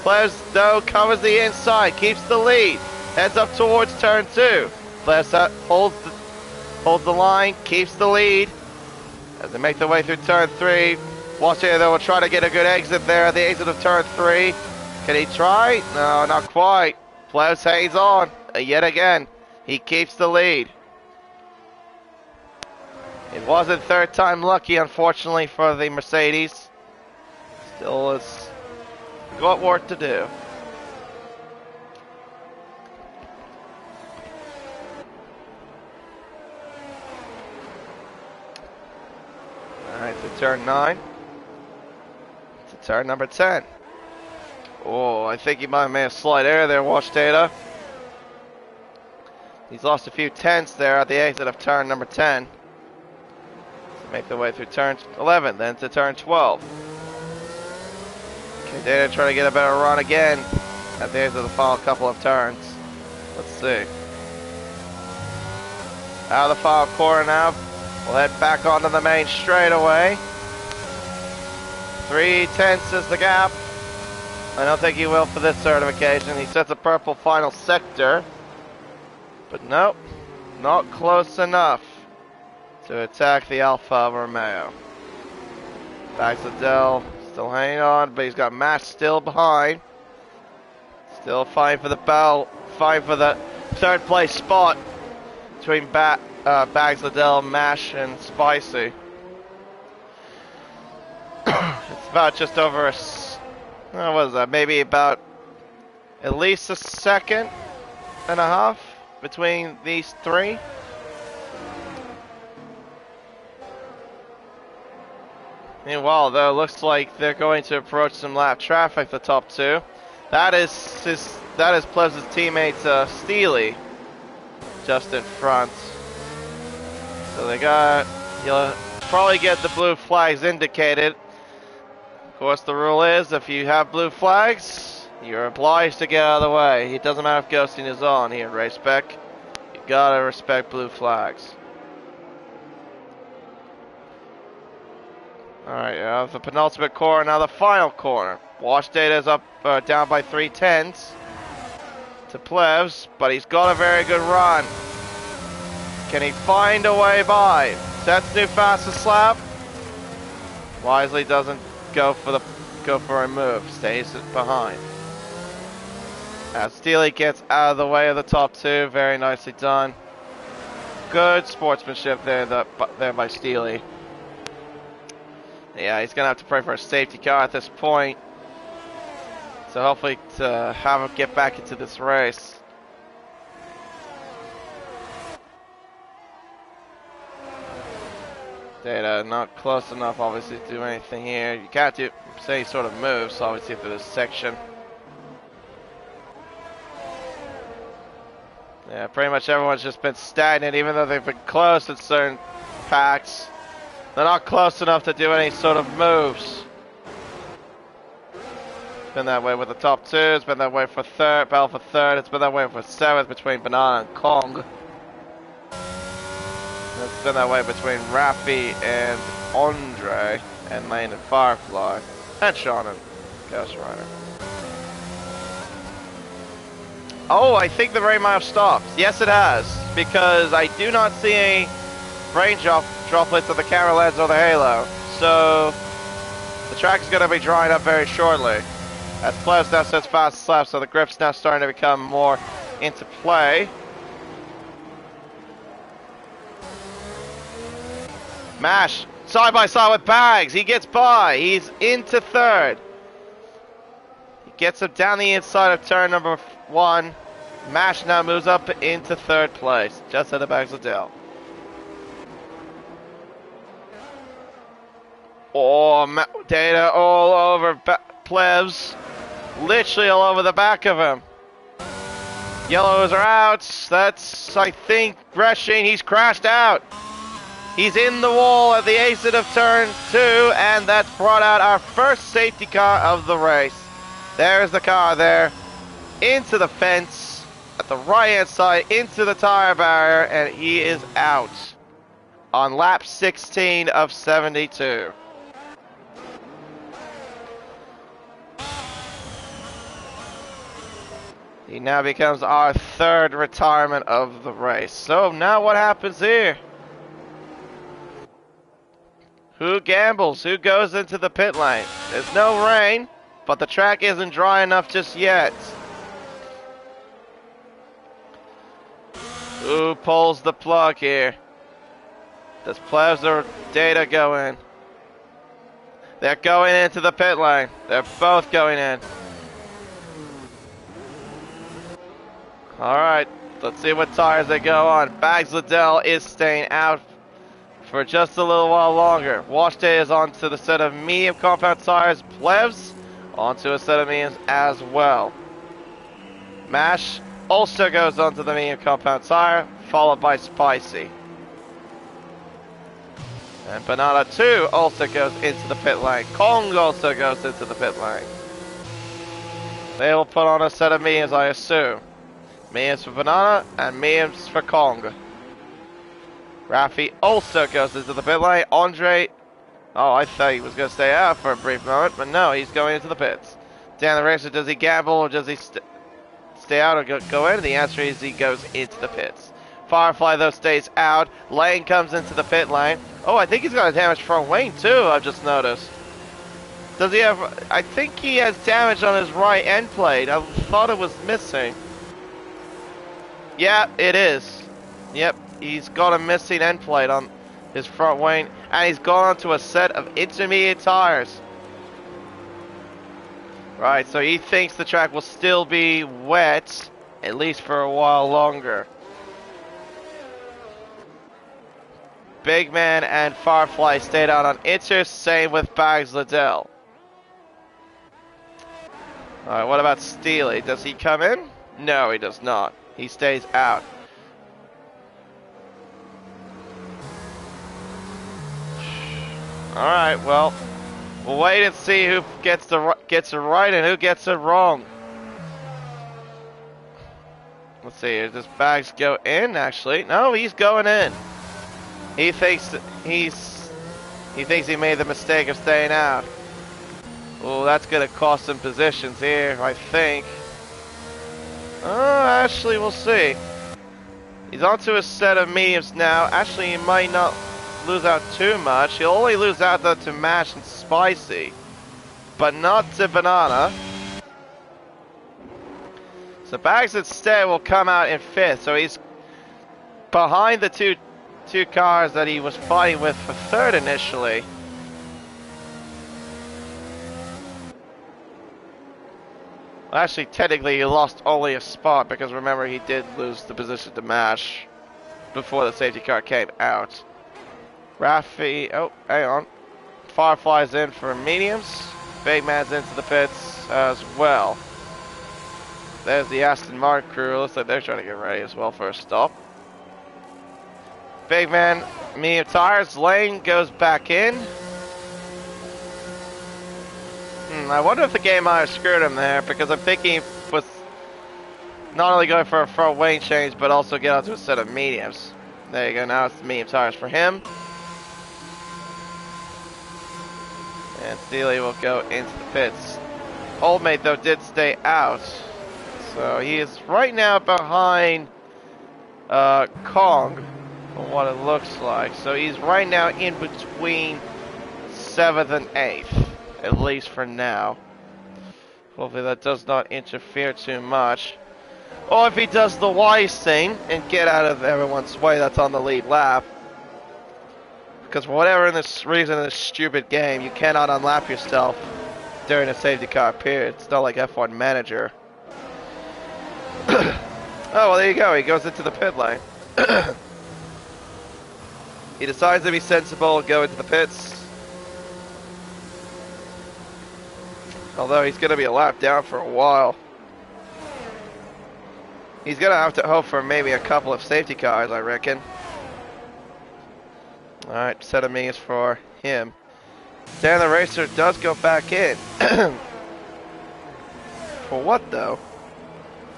Plebs, though, covers the inside. Keeps the lead. Heads up towards turn 2. Plebs holds the line. Keeps the lead. As they make their way through turn 3. Watch Data, though, will try to get a good exit there at the exit of turn 3. Can he try? No, not quite. Plebs hangs on. Yet again, he keeps the lead. It wasn't 3rd time lucky, unfortunately, for the Mercedes. Still has got work to do. Alright, to turn 9. To turn number 10. Oh, I think he might have made a slight error there, Watch Data. He's lost a few tenths there at the exit of turn number 10. So make their way through turn 11, then to turn 12. Okay, Data trying to get a better run again at the exit of the final couple of turns. Let's see. Out of the final corner now. We'll head back onto the main straightaway. 3 tenths is the gap. I don't think he will for this certification. He sets a purple final sector. But nope, not close enough to attack the Alfa Romeo. Bags Liddell still hanging on, but he's got Mash still behind. Still fighting for the bell, fighting for the 3rd place spot between Bags Liddell, Mash, and Spicy. It's about just over a... what is that? Maybe about at least a 2.5 seconds between these 3. Meanwhile, though, looks like they're going to approach some lap traffic, the top two. That is Plebs' teammate Steely just in front. So you'll probably get the blue flags indicated. Of course, the rule is if you have blue flags, you're obliged to get out of the way. It doesn't matter if ghosting is on here, Race Spec. You gotta respect blue flags. Alright, the penultimate corner, now the final corner. Wash Data is up, down by 3/10 to Plebs, but he's got a very good run. Can he find a way by? Sets new fastest lap. Wisely doesn't go for a move, stays behind. As Steely gets out of the way of the top two, very nicely done. Good sportsmanship there by Steely. Yeah, he's gonna have to pray for a safety car at this point. So hopefully to have him get back into this race. Data not close enough, obviously, to do anything here. You can't do any sort of moves, obviously, through this section. Yeah, pretty much everyone's just been stagnant, even though they've been close in certain packs. They're not close enough to do any sort of moves. It's been that way with the top two. It's been that way for third, battle for third. It's been that way for seventh between Banana and Kong. It's been that way between Rafi and Andre, and Lane and Firefly, and Sean and Ghost Rider. Oh, I think the rain might have stopped. Yes, it has, because I do not see any rain droplets on the camera lens or the halo. So the track is going to be drying up very shortly. As Plebs now sets fast slap, so the grip's now starting to become more into play. Mash, side by side with Bags. He gets by. He's into third. He gets him down the inside of turn number 1. Mash now moves up into third place, just ahead of Bags Liddell. Oh, Data all over Plebs. Literally all over the back of him. Yellows are out. That's, I think, Greshing. He's crashed out. He's in the wall at the exit of turn 2, and that's brought out our first safety car of the race. There's the car there, into the fence, at the right-hand side, into the tire barrier, and he is out on lap 16 of 72. He now becomes our third retirement of the race. So now what happens here? Who gambles? Who goes into the pit lane? There's no rain, but the track isn't dry enough just yet. Who pulls the plug here? Does Plebs or Data go in? They're going into the pit lane. They're both going in. Alright, let's see what tires they go on. Bags Liddell is staying out for just a little while longer. Wash Day is onto the set of medium compound tires. Plebs onto a set of mediums as well. Mash also goes onto the medium compound tire, followed by Spicy. And Banana 2 also goes into the pit lane. Kong also goes into the pit lane. They will put on a set of mediums, I assume. Mediums for Banana and mediums for Kong. Rafi also goes into the pit lane. Andre, oh, I thought he was going to stay out for a brief moment, but no, he's going into the pits. Dan the Racer, does he gamble or does he stay out or go in? The answer is he goes into the pits. Firefly, though, stays out. Lane comes into the pit lane. Oh, I think he's got a damaged front wing, too, I've just noticed. Does he have... I think he has damage on his right end plate. I thought it was missing. Yeah, it is. Yep. He's got a missing end plate on his front wing, and he's gone onto a set of intermediate tires. Right, so he thinks the track will still be wet, at least for a while longer. Big Man and Firefly stayed out on Inter, same with Bags Liddell. Alright, what about Steely? Does he come in? No, he does not. He stays out. Alright, well, we'll wait and see who gets it right and who gets it wrong. Let's see, does Bags go in, actually? No, he's going in. He thinks he made the mistake of staying out. Oh, that's going to cost him positions here, I think. Actually, we'll see. He's onto a set of mediums now. Actually, he might not lose out too much. He'll only lose out, though, to Mash and Spicy. But not to Banana. So Bags instead will come out in 5th. So he's behind the two cars that he was fighting with for 3rd initially. Well, actually, technically, he lost only a spot because remember, he did lose the position to Mash before the safety car came out. Rafi, oh, hang on. Firefly's in for mediums. Big Man's into the pits as well. There's the Aston Martin crew. Looks like they're trying to get ready as well for a stop. Big Man, medium tires. Lane goes back in. I wonder if the game might have screwed him there because I'm thinking he was not only going for a front wing change but also get onto a set of mediums. There you go, now it's the medium tires for him. And Steely will go into the pits. Old Mate though did stay out. So he is right now behind Kong from what it looks like. So he's right now in between 7th and 8th. At least for now. Hopefully that does not interfere too much. Or if he does the wise thing and get out of everyone's way that's on the lead lap. Because for whatever reason in this stupid game, you cannot unlap yourself during a safety car period. It's not like F1 Manager. Oh, well there you go. He goes into the pit lane. He decides to be sensible and go into the pits. Although he's going to be a lap down for a while. He's going to have to hope for maybe a couple of safety cars, I reckon. Alright, set of mediums for him. Dan the Racer does go back in. For what, though?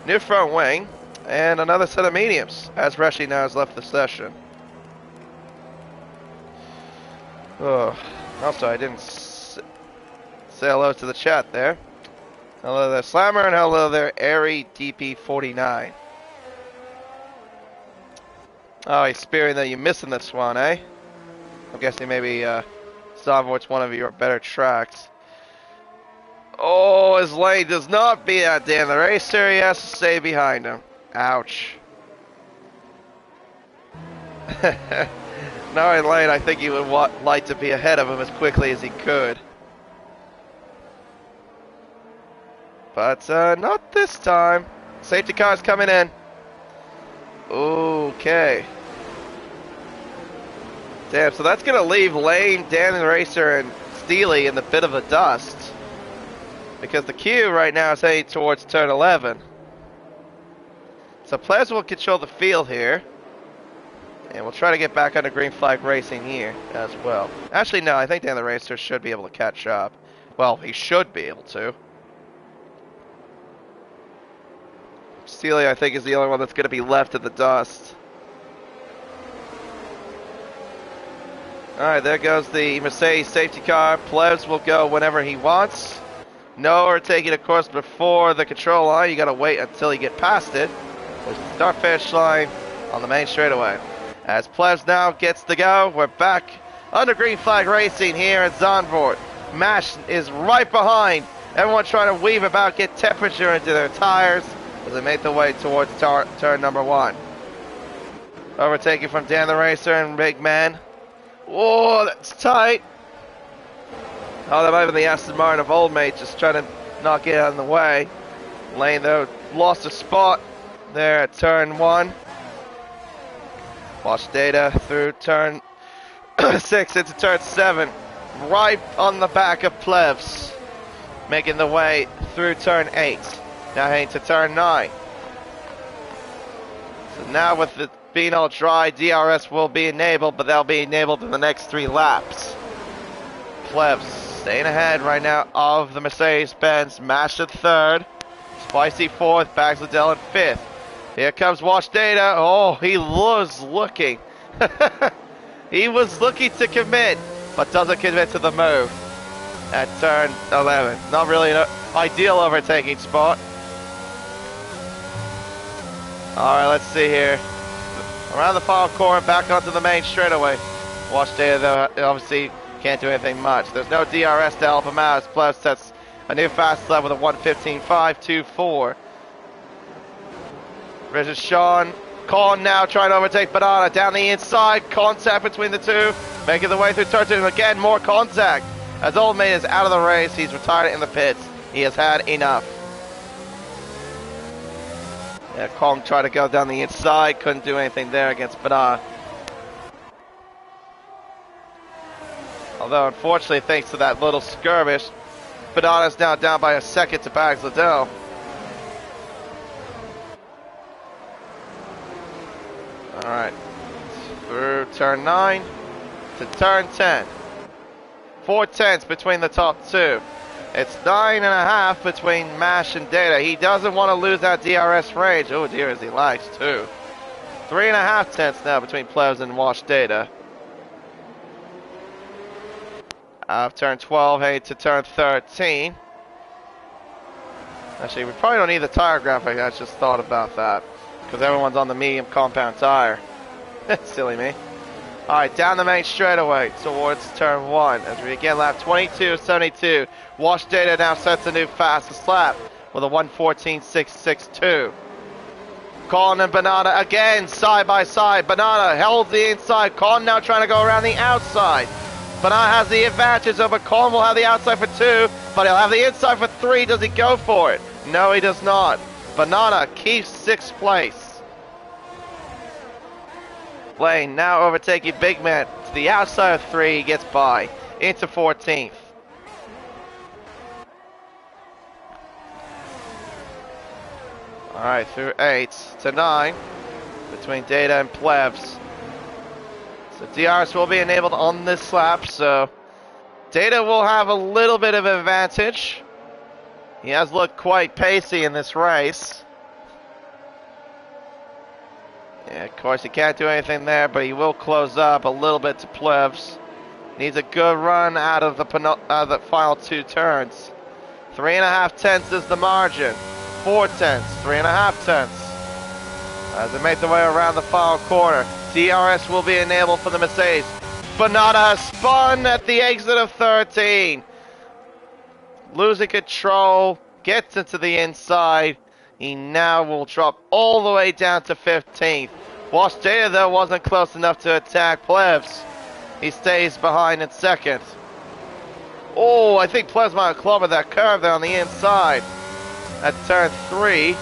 New front wing. And another set of mediums. As Reshi now has left the session. Oh, also, I didn't say hello to the chat there. Hello there, Slammer, and hello there, Airy DP49. Oh, he's spearing that you're missing this one, eh? I'm guessing maybe Zandvoort's one of your better tracks. Oh, his lane does not beat out Dan the Racer. He has to stay behind him. Ouch. Knowing Lane, I think he would like to be ahead of him as quickly as he could. But not this time. Safety car's coming in. Okay. Damn, so that's going to leave Lane, Dan the Racer, and Steely in the bit of a dust. Because the queue right now is heading towards turn 11. So players will control the field here. And we'll try to get back under green flag racing here as well. Actually, no, I think Dan the Racer should be able to catch up. Well, he should be able to. Steely, I think, is the only one that's going to be left in the dust. Alright, there goes the Mercedes safety car. Plebs will go whenever he wants. No, we're taking a course before the control line. You got to wait until you get past it. There's the start finish line on the main straightaway. As Plebs now gets to go, we're back under green flag racing here at Zandvoort. Mash is right behind. Everyone trying to weave about, get temperature into their tires as they make their way towards turn number 1. Overtaking from Dan the Racer and Big Man. Whoa, that's tight. Oh, that might have been the Aston Martin of Old Mate just trying to not get out of the way. Lane, though, lost a spot there at turn 1. Watch data through turn 6 into turn 7. Right on the back of Plebs. Making the way through turn 8. Now heading to turn 9. So now with it being all dry, DRS will be enabled, but they'll be enabled in the next 3 laps. Plebs staying ahead right now of the Mercedes-Benz. Mash at 3rd. Spicy 4th. Bags Liddell in 5th. Here comes Watch Data. Oh, he was looking. He was looking to commit, but doesn't commit to the move at turn 11. Not really an ideal overtaking spot. Alright, let's see here. Around the final corner, back onto the main straightaway. Watch Data, though, obviously can't do anything much. There's no DRS to help him out as Plebs sets a new fast lap with a 1:15.524. Versus Sean. Con now trying to overtake Banana down the inside. Contact between the two. Making the way through turn 2. Again, more contact. As Old Mate is out of the race, he's retired in the pits. He has had enough. Yeah, Kong tried to go down the inside. Couldn't do anything there against Banana. Although, unfortunately, thanks to that little skirmish, Banana's now down by a second to Bags Liddell. Alright. Through turn 9 to turn 10. 4 tenths between the top 2. It's 9.5 between Mash and Data. He doesn't want to lose that DRS range. Oh dear, as he likes too. 3.5 tenths now between Plebs and Watch Data. Out of turn 12, heading to turn 13. Actually, we probably don't need the tire graphic. I just thought about that. Because everyone's on the medium compound tire. Silly me. Alright, down the main straightaway towards turn 1. As we begin lap 22.72. Watch Data now sets a new fastest lap with a 1:14.662. Con and Banana again side by side. Banana held the inside. Con now trying to go around the outside. Banana has the advantage over Con. Will have the outside for 2, but he'll have the inside for 3. Does he go for it? No, he does not. Banana keeps 6th place. Lane now overtaking Big Man to the outside of 3. He gets by into 14th. Alright, through 8 to 9 between Data and Plebs. So DRS will be enabled on this lap, so Data will have a little bit of advantage. He has looked quite pacey in this race. Yeah, of course, he can't do anything there, but he will close up a little bit to Plebs. Needs a good run out of the final 2 turns. 3.5 tenths is the margin. 4 tenths, 3.5 tenths. As they make their way around the final corner, DRS will be enabled for the Mercedes. Banana spun at the exit of 13. Losing control, gets into the inside. He now will drop all the way down to 15th. Watch Data, though, wasn't close enough to attack Plebs. He stays behind in 2nd. Oh, I think Plebs might have clobbered that curve there on the inside at turn 3.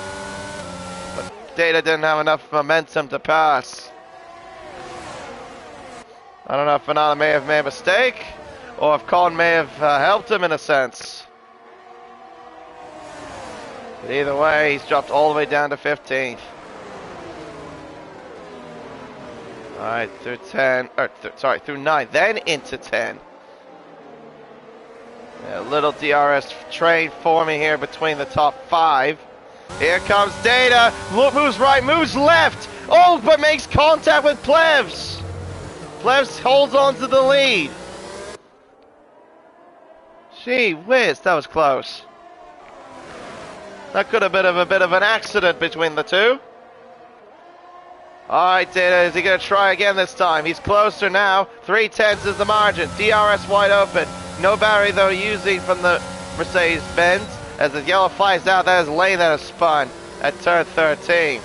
But Data didn't have enough momentum to pass. I don't know if Banana may have made a mistake, or if Colin may have helped him in a sense. But either way, he's dropped all the way down to 15th. Alright, through 10, through 9, then into 10. Yeah, a little DRS train forming here between the top 5. Here comes Data. Look, moves right, moves left. Oh, but makes contact with Plebs. Plebs holds on to the lead. Gee whiz, that was close. That could have been a bit of an accident between the two. Alright, Data, is he going to try again this time? He's closer now. 3 tenths is the margin. DRS wide open. No battery, though, using from the Mercedes-Benz. As the yellow flies out, that is lane that is spun at turn 13.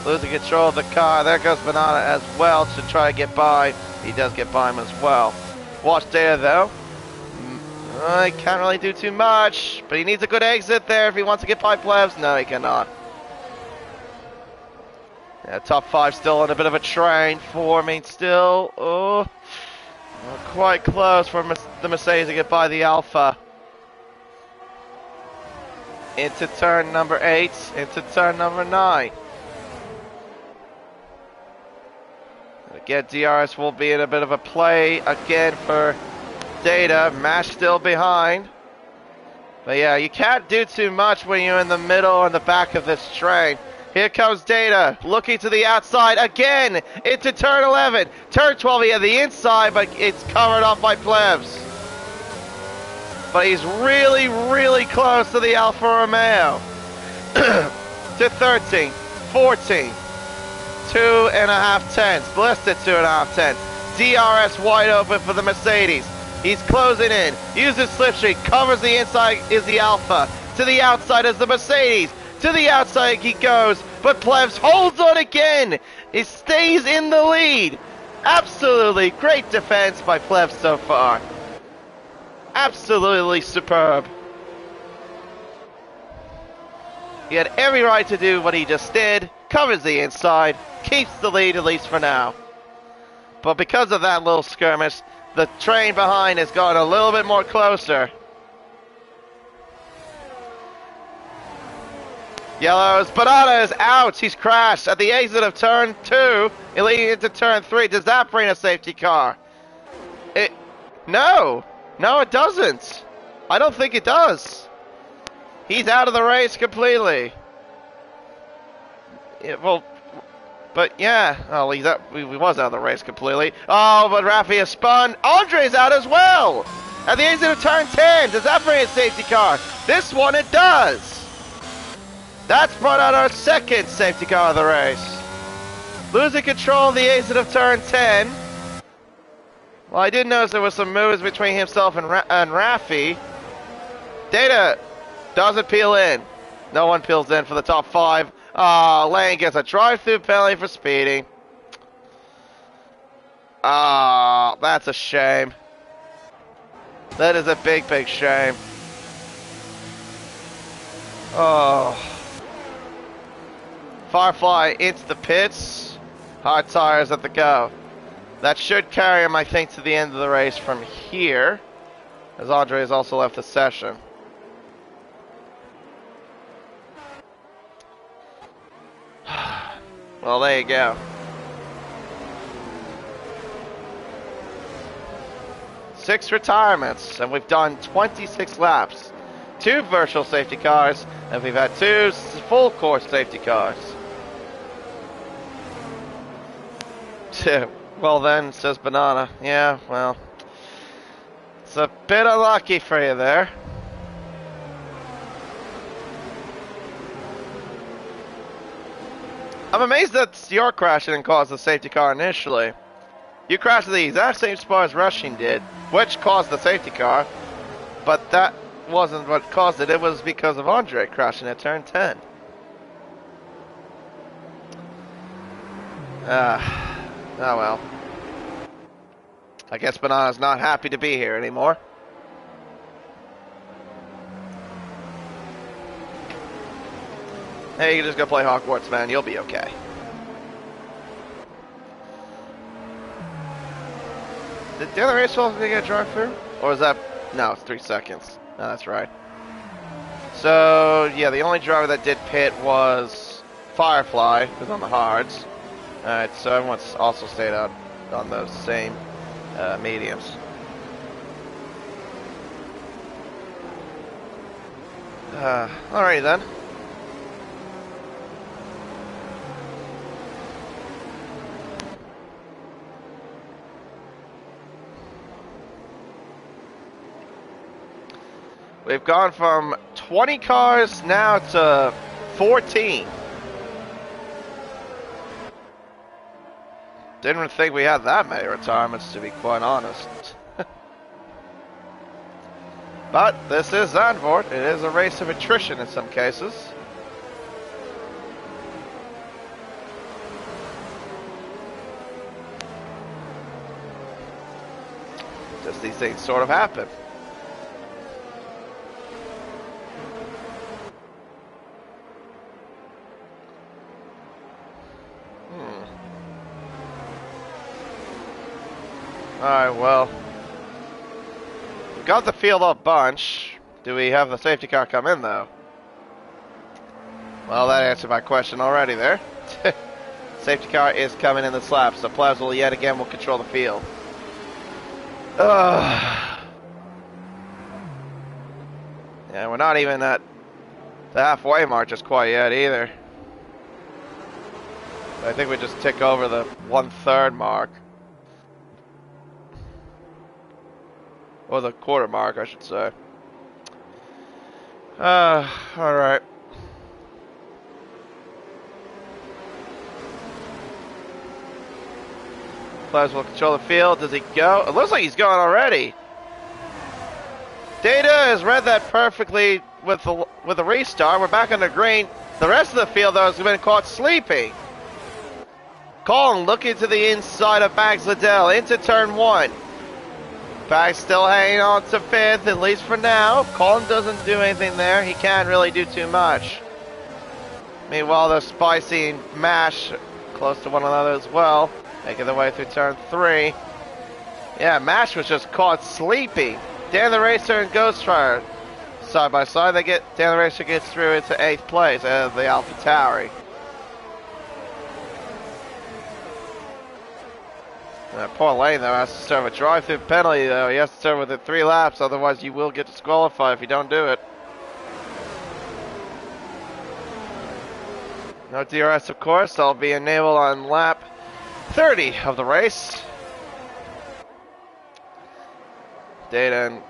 Losing control of the car. There goes Banana as well to try to get by. He does get by him as well. Watch Data, though. He can't really do too much, but he needs a good exit there if he wants to get by Plebs. No, he cannot. Yeah, top 5 still on a bit of a train forming still. Oh, Well, quite close for the Mercedes to get by the Alpha. Into turn number 8, into turn number 9. Again, DRS will be in a bit of a play again for Data. Mash still behind. But yeah, you can't do too much when you're in the middle or in the back of this train. Here comes Data, looking to the outside again into turn 11. Turn 12, he had the inside, but it's covered off by Plebs. But he's really, really close to the Alfa Romeo. To 13, 14, 2.5 tenths, less than 2.5 tenths. DRS wide open for the Mercedes. He's closing in, uses slipstream, covers the inside is the Alpha. To the outside is the Mercedes. To the outside he goes, but Plebs holds on again. He stays in the lead. Absolutely great defense by Plebs so far. Absolutely superb. He had every right to do what he just did. Covers the inside, keeps the lead at least for now. But because of that little skirmish, the train behind has gotten a little bit more closer. Yellows, Banana is out. He's crashed at the exit of turn 2, leading into turn 3. Does that bring a safety car? No, it doesn't. I don't think it does. He's out of the race completely. But yeah, oh, he was out of the race completely. Oh, but Rafi has spun. Andre's out as well. At the exit of turn 10, does that bring a safety car? This one it does. That's brought out our second safety car of the race. Losing control of the exit of turn 10. Well, I did notice there was some moves between himself and Rafi. Data doesn't peel in. No one peels in for the top 5. Ah, Lane gets a drive-through penalty for speeding. Ah, that's a shame. That is a big, big shame. Oh. Firefly into the pits. Hard tires at the go. That should carry him, I think, to the end of the race from here, as Andre has also left the session. Well, there you go. 6 retirements, and we've done 26 laps. 2 virtual safety cars, and we've had 2 full course safety cars. Well then, says Banana. Yeah, well, it's a bit unlucky for you there. I'm amazed that your crash didn't cause the safety car initially. You crashed at the exact same spot as Rushing did, which caused the safety car, but that wasn't what caused it. It was because of Andre crashing at turn 10. Oh well. I guess Banana's not happy to be here anymore. Hey, you can just go play Hogwarts, man. You'll be okay. Did the other race also get a drive-through? Or is that... No, it's 3 seconds. No, that's right. So, yeah, the only driver that did pit was Firefly, who's on the hards. Alright, so everyone's also stayed out on those same mediums. Alrighty then. We've gone from 20 cars now to 14. Didn't think we had that many retirements, to be quite honest. But this is Zandvoort. It is a race of attrition in some cases. Just these things sort of happen. Alright, well. We've got the field a bunch. Do we have the safety car come in, though? Well, that answered my question already there. Safety car is coming in this lap, so Plebs will yet again will control the field. Yeah, we're not even at the halfway mark just quite yet either. I think we just tick over the 1/3 mark. Or the quarter mark, I should say. Alright. Plebs will control the field. Does he go? It looks like he's going already. Data has read that perfectly with the restart. We're back on the green. The rest of the field, though, has been caught sleeping. Kong looking to the inside of Bags Liddell into turn 1. Bags still hanging on to 5th, at least for now. Kong doesn't do anything there. He can't really do too much. Meanwhile, the Spicy and Mash close to one another as well, making their way through turn 3. Yeah, Mash was just caught sleeping. Dan the Racer and Ghostfire side by side. Dan the Racer gets through into 8th place as the AlphaTauri. Poor Lane, though, has to serve a drive-through penalty, though. He has to serve within 3 laps, otherwise you will get disqualified if you don't do it. No DRS, of course. That'll be enabled on lap 30 of the race. Data and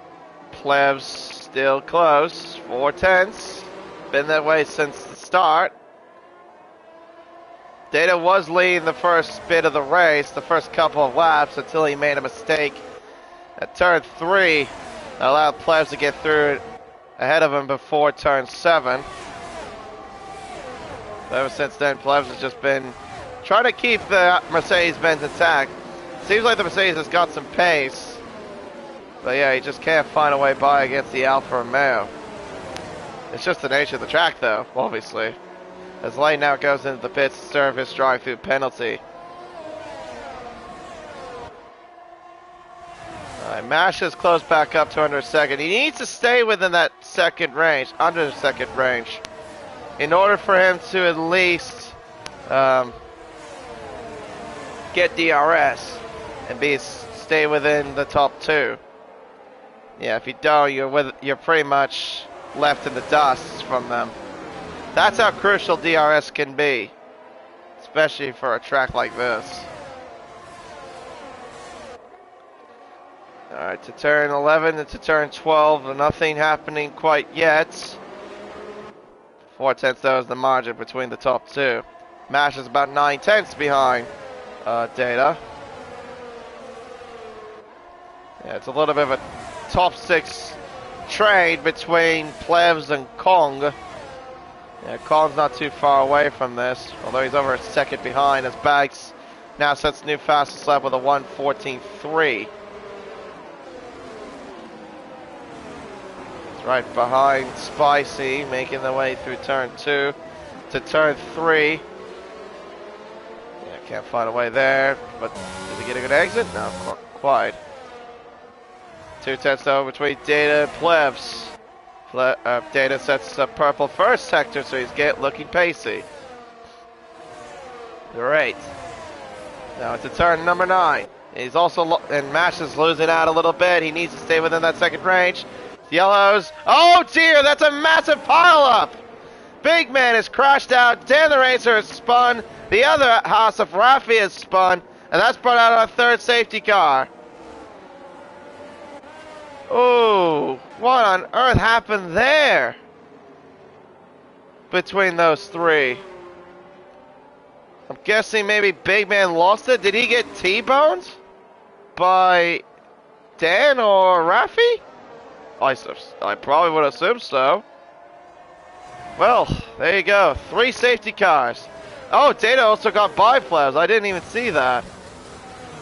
Plebs still close. 4/10. Been that way since the start. Data was leading the first bit of the race, the first couple of laps, until he made a mistake at turn 3. That allowed Plebs to get through it ahead of him before turn 7. But ever since then, Plebs has just been trying to keep the Mercedes-Benz intact. Seems like the Mercedes has got some pace. But yeah, he just can't find a way by against the Alfa Romeo. It's just the nature of the track, though, obviously. As Lane now goes into the pits to serve his drive-through penalty. Alright, Mash is close back up to under 2nd. He needs to stay within that 2nd range, under the 2nd range, in order for him to at least get DRS and stay within the top 2. Yeah, if you don't, you're pretty much left in the dust from them. That's how crucial DRS can be, especially for a track like this. Alright, to turn 11 and to turn 12, nothing happening quite yet. 4/10 though is the margin between the top 2. Mash is about 9/10 behind Data. Yeah, it's a little bit of a top 6 trade between Plebs and Kong. Yeah, Kong's not too far away from this, although he's over a 2nd behind as Bags now sets new fastest lap with a 1:14.3. It's right behind Spicy, making their way through turn 2 to turn 3. Yeah, can't find a way there, but did he get a good exit? No, quite. 2/10 though between Data and Plebs. Data sets a purple first sector, so he's looking pacey. Great. Now it's a turn number 9. He's also and Mash is losing out a little bit. He needs to stay within that 2nd range. Yellows. Oh dear, that's a massive pileup. Big Man has crashed out. Dan the Racer has spun. The other house of Rafi has spun, and that's brought out our 3rd safety car. Oh, what on earth happened there? Between those 3. I'm guessing maybe Big Man lost it. Did he get T-boned by Dan or Rafi? I probably would assume so. Well, there you go. 3 safety cars. Oh, Data also got Plebs. I didn't even see that.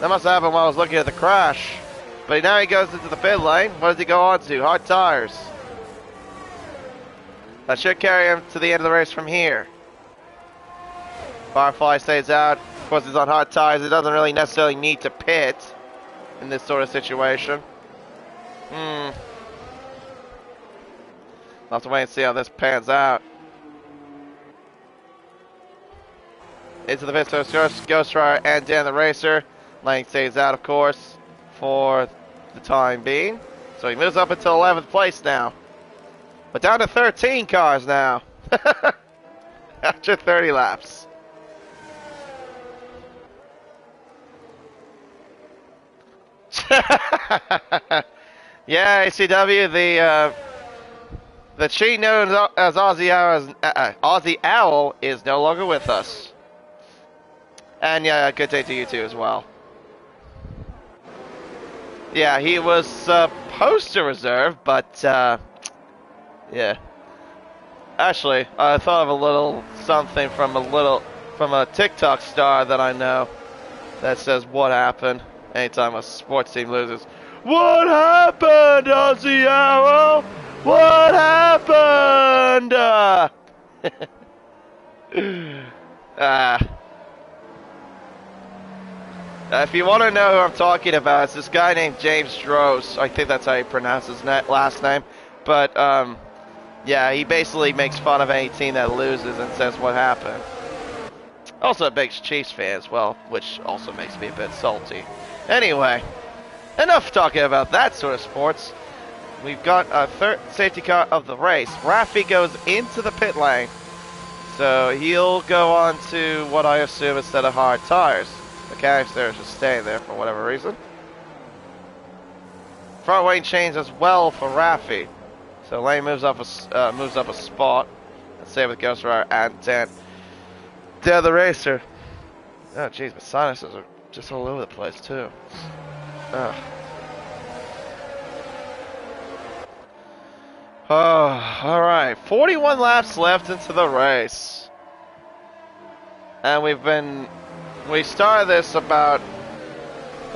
That must have happened while I was looking at the crash. But now he goes into the pit lane. What does he go on to? Hard tires. That should carry him to the end of the race from here. Firefly stays out. Of course, he's on hard tires. He doesn't really necessarily need to pit. in this sort of situation. I'll have to wait and see how this pans out. Into the pit, so Ghost Rider and Dan the Racer. Lang stays out, of course, for the time being. So he moves up until 11th place now. But down to 13 cars now. After 30 laps. Yeah, ACW, the cheat known as Aussie Owl is no longer with us. And yeah, good day to you too as well. Yeah, he was supposed to reserve, but yeah. Actually, I thought of a little something from a TikTok star that I know that says, "What happened?" Anytime a sports team loses. What happened, Aussie Owl? What happened? If you want to know who I'm talking about, it's this guy named James Droz. I think that's how you pronounce his last name. But, yeah, he basically makes fun of any team that loses and says what happened. Also a big Chiefs fan as well, which also makes me a bit salty. Anyway, enough talking about that sort of sports. We've got a third safety car of the race. Rafi goes into the pit lane. So he'll go on to what I assume is a set of hard tires. The canister is just staying there for whatever reason. Front wing change as well for Rafi. So Lane moves up a spot. Same with Ghost Rider and Dan the Racer. Oh jeez, my sinuses are just all over the place too. Ugh. Oh, alright. 41 laps left into the race. And we started this about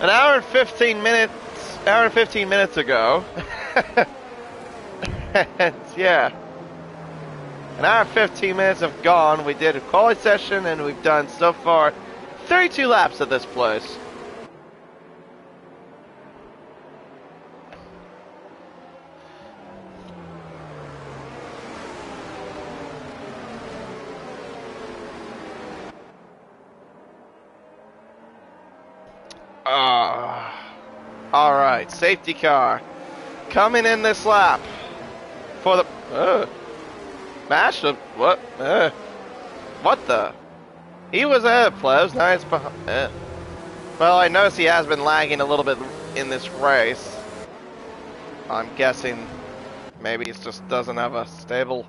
an hour and 15 minutes ago. And yeah. An hour and 15 minutes have gone. We did a quality session and we've done so far 32 laps at this place. Alright, safety car coming in this lap for the match. What? What the? He was ahead of Plebs. Now he's behind. Well, I noticed he has been lagging a little bit in this race. I'm guessing maybe he just doesn't have a stable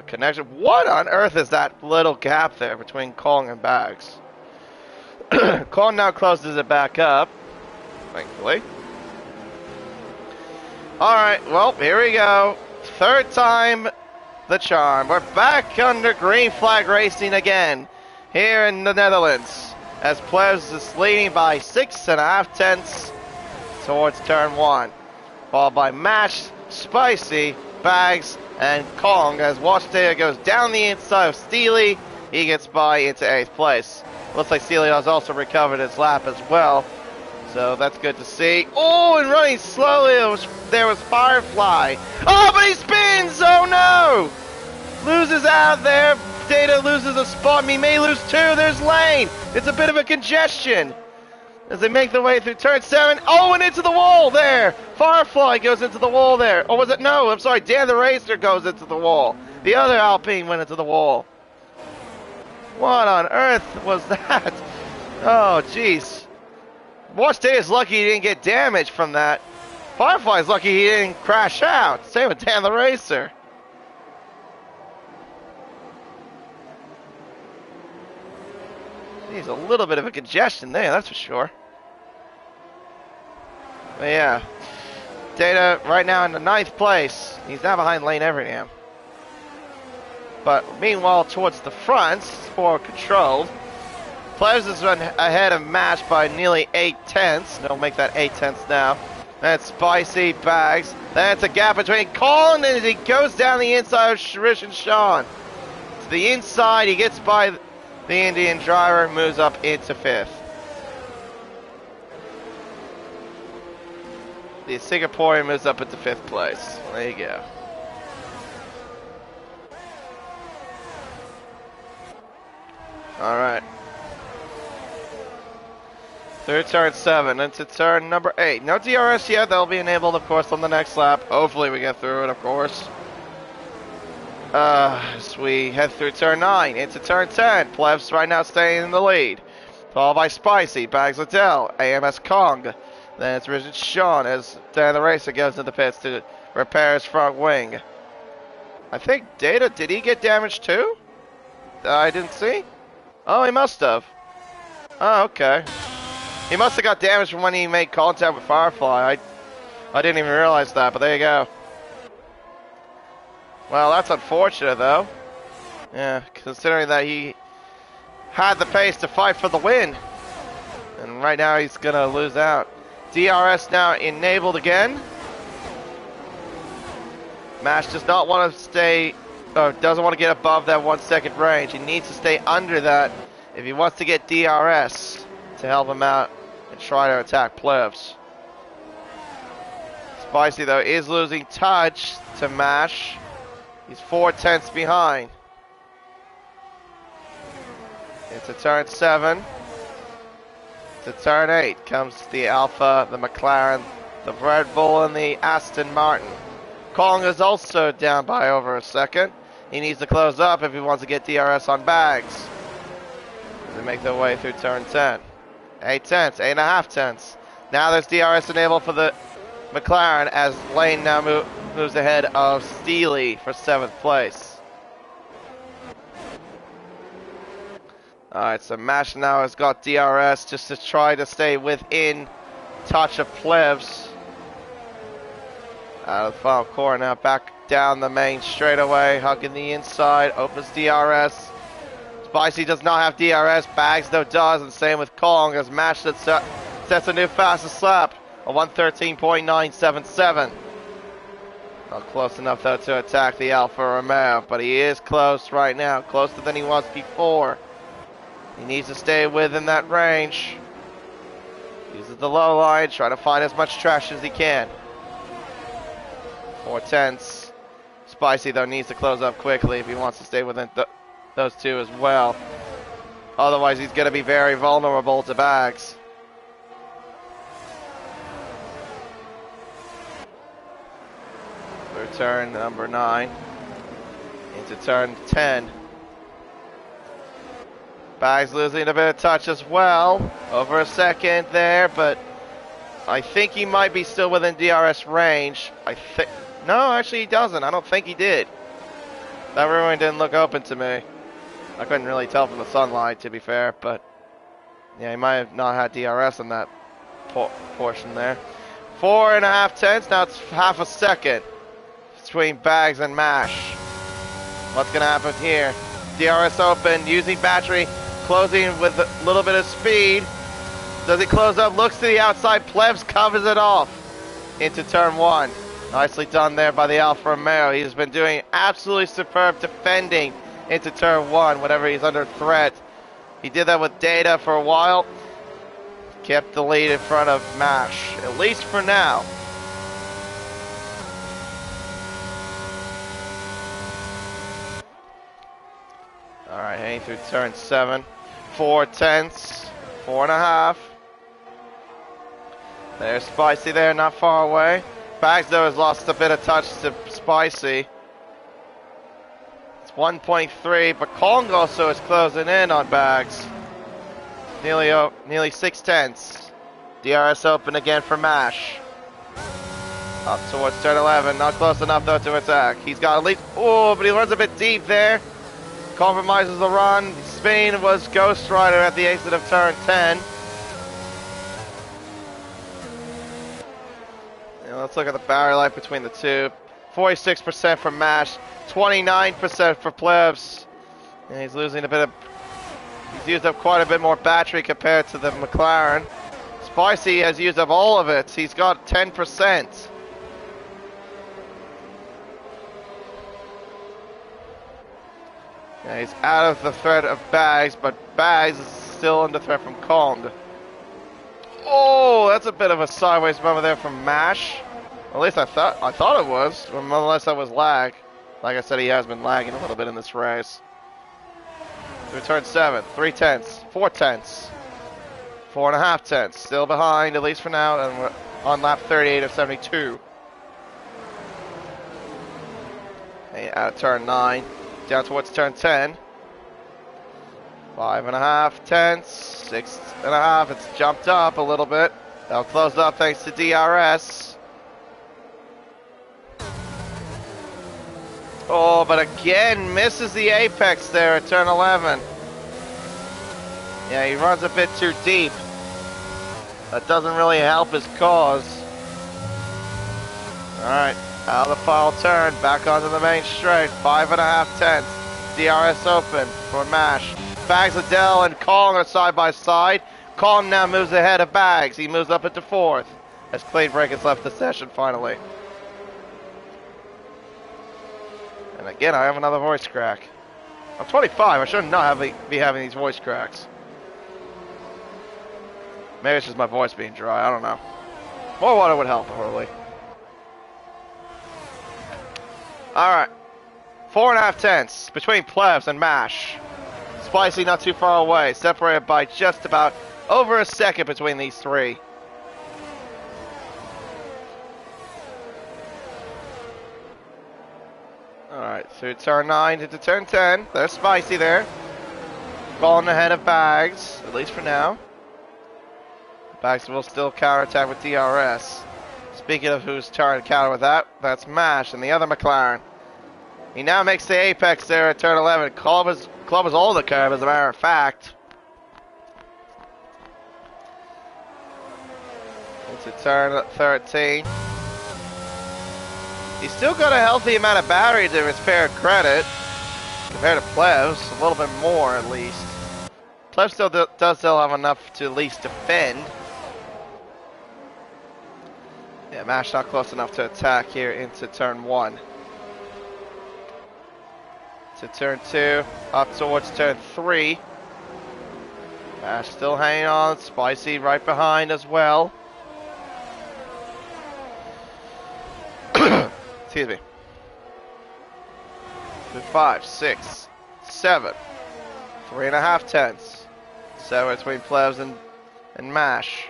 connection. What on earth is that little gap there between Kong and Bags? Kong now closes it back up, thankfully. Alright, well, here we go. Third time the charm. We're back under green flag racing again here in the Netherlands, as Plebs is leading by 6.5 tenths towards turn 1, followed by Mash, Spicy, Bags, and Kong, as Watch Data goes down the inside of Steely. He gets by into 8th place. Looks like Steely has also recovered his lap as well, so that's good to see. Oh, and running slowly, there was Firefly. Oh, but he spins! Oh no! Loses out there. Data loses a spot. He may lose 2. There's Lane. It's a bit of a congestion as they make their way through turn 7. Oh, and into the wall there. Firefly goes into the wall there. Or was it? No, I'm sorry. Dan the Racer goes into the wall. The other Alpine went into the wall. What on earth was that? Oh, jeez. Watch Day is lucky he didn't get damaged from that. Firefly's lucky he didn't crash out. Same with Dan the Racer. He's a little bit of a congestion there, that's for sure. But yeah. Data right now in the 9th place. He's now behind Lane Everingham. But meanwhile, towards the front, for control, Plebs is run ahead of Mash by nearly 8 tenths. They'll make that 8 tenths now. That's Spicy, Bags. That's a gap between Colin, and he goes down the inside of Shrish and Sean. To the inside, he gets by the Indian driver, moves up into 5th. The Singaporean moves up into 5th place. There you go. Alright. Through turn 7 into turn number 8. No DRS yet. That'll be enabled, of course, on the next lap. Hopefully we get through it, of course. As we head through turn 9 into turn 10. Plebs right now staying in the lead. Followed by Spicy, Bags Liddell, AMS Kong. Then it's Richard Sean as Dan the Racer goes to the pits to repair his front wing. I think Data, did he get damaged too? I didn't see. Oh, he must have. Oh, okay. He must have got damaged from when he made contact with Firefly. I didn't even realize that, but there you go. Well, that's unfortunate, though. Yeah, considering that he had the pace to fight for the win. And right now he's going to lose out. DRS now enabled again. Mash does not want to stay, or doesn't want to get above that 1 second range. He needs to stay under that if he wants to get DRS to help him out and try to attack Plebs. Spicy, though, is losing touch to Mash. He's 4/10 behind. Into turn 7. To turn 8 comes the Alpha, the McLaren, the Red Bull, and the Aston Martin. Kong is also down by over a second. He needs to close up if he wants to get DRS on Bags. They make their way through turn 10. 8/10, 8.5/10. Now there's DRS enabled for the McLaren as Lane now moves ahead of Steely for 7th place. Alright, so Mash now has got DRS just to try to stay within touch of Plebs. Out of the final corner now, back down the main straightaway, hugging the inside, opens DRS. Spicy does not have DRS, Bags though does, and same with Kong as Mash sets a new fastest lap, a 1:13.977. Not close enough though to attack the Alfa Romeo, but he is close right now, closer than he was before. He needs to stay within that range. Uses the low line, try to find as much traction as he can. 4/10. Spicy though needs to close up quickly if he wants to stay within those two as well. Otherwise he's going to be very vulnerable to Bags. Through turn number 9 into turn 10. Bags losing a bit of touch as well. Over a second there, but I think he might be still within DRS range. No, actually he doesn't. I don't think he did. That ruin didn't look open to me. I couldn't really tell from the sunlight, to be fair, but yeah, he might have not had DRS in that portion there. 4.5/10. Now it's half a second between Bags and Mash. What's going to happen here? DRS open, using battery, closing with a little bit of speed. Does he close up? Looks to the outside. Plebs covers it off into turn 1. Nicely done there by the Alfa Romeo. He's been doing absolutely superb defending into turn 1 whenever he's under threat. He did that with Data for a while. Kept the lead in front of Mash, at least for now. Alright, heading through turn 7. 4/10, 4.5. There's Spicy there, not far away. Bags though has lost a bit of touch to Spicy. It's 1.3, but Kong also is closing in on Bags. Nearly 6/10. DRS open again for Mash. Up towards turn 11, not close enough though to attack. He's got at least, oh, but he runs a bit deep there. Compromises the run. Spain was Ghost Rider at the exit of turn 10. And let's look at the battery life between the two. 46% for Mash, 29% for Plebs. And he's losing a bit of, he's used up quite a bit more battery compared to the McLaren. Spicy has used up all of it. He's got 10%. Yeah, he's out of the threat of Bags, but Bags is still under threat from Kong. Oh, that's a bit of a sideways moment there from Mash. At least I thought it was, unless that was lag. Like I said, he has been lagging a little bit in this race. Through turn 7, 3 tenths, 4 tenths, 4.5 tenths. Still behind, at least for now, and we're on lap 38 of 72. And out of turn 9, down towards turn 10. 5.5 tenths, 6.5. It's jumped up a little bit. That'll close it up thanks to DRS. Oh, but again, misses the apex there at turn 11. Yeah, he runs a bit too deep. That doesn't really help his cause. Alright, out of the final turn, back onto the main straight. 5.5 tenths. DRS open for Mash. Bags, Adele, and Kong are side by side. Kong now moves ahead of Bags. He moves up into 4th as Clean Break has left the session finally. And again, I have another voice crack. I'm 25. I should not be having these voice cracks. Maybe it's just my voice being dry. I don't know. More water would help, probably. Alright. 4.5 tenths between Plebs and Mash. Spicy not too far away. Separated by just about over a second between these three. Alright, through turn 9 into turn 10. They're spicy there. Falling ahead of Bags, at least for now. Bags will still counterattack with DRS. Speaking of who's trying to counter with that, that's Mash and the other McLaren. He now makes the apex there at turn 11. Club is all the curve, as a matter of fact. Into turn 13. He's still got a healthy amount of battery to his fair credit. Compared to Plebs, a little bit more at least. Plebs does still have enough to at least defend. Yeah, Mash not close enough to attack here into turn 1. To turn 2, up towards turn 3. Mash still hanging on, Spicy right behind as well. Excuse me. 5, 6, 7. 3.5 tenths. 7 between Plebs and Mash.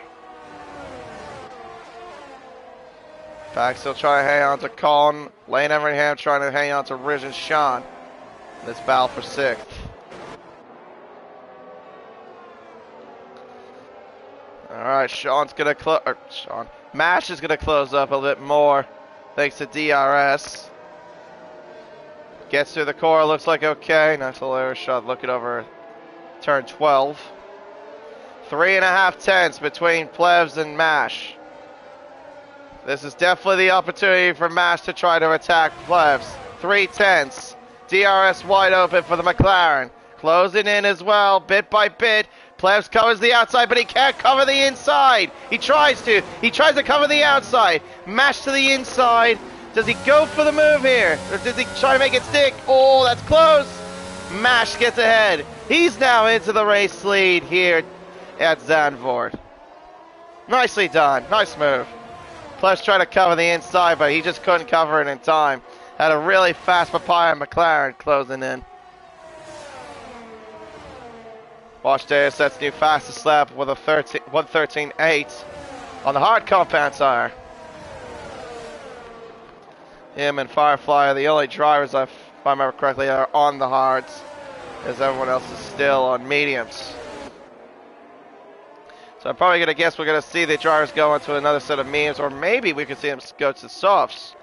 Pack still trying to hang on to Colin. Lane Everingham trying to hang on to Riz and Sean. This battle for 6th. Alright, Mash is gonna close up a bit more thanks to DRS. Gets through the core, looks like okay. Nice little air shot looking over turn 12. 3.5 tenths between Plebs and Mash. This is definitely the opportunity for Mash to try to attack Plebs. 3 tenths. DRS wide open for the McLaren. Closing in as well, bit by bit. Plebs covers the outside, but he can't cover the inside. He tries to. He tries to cover the outside. Mash to the inside. Does he go for the move here? Or does he try to make it stick? Oh, that's close. Mash gets ahead. He's now into the race lead here at Zandvoort. Nicely done. Nice move. Plebs tried to cover the inside, but he just couldn't cover it in time. Had a really fast Papaya McLaren closing in. Watch there sets new fastest lap with a 1:13.8 on the hard compound tire. Him and Firefly are the only drivers, if I remember correctly, that are on the hards, as everyone else is still on mediums. So I'm probably going to guess we're going to see the drivers go into another set of mediums, or maybe we could see them go to softs.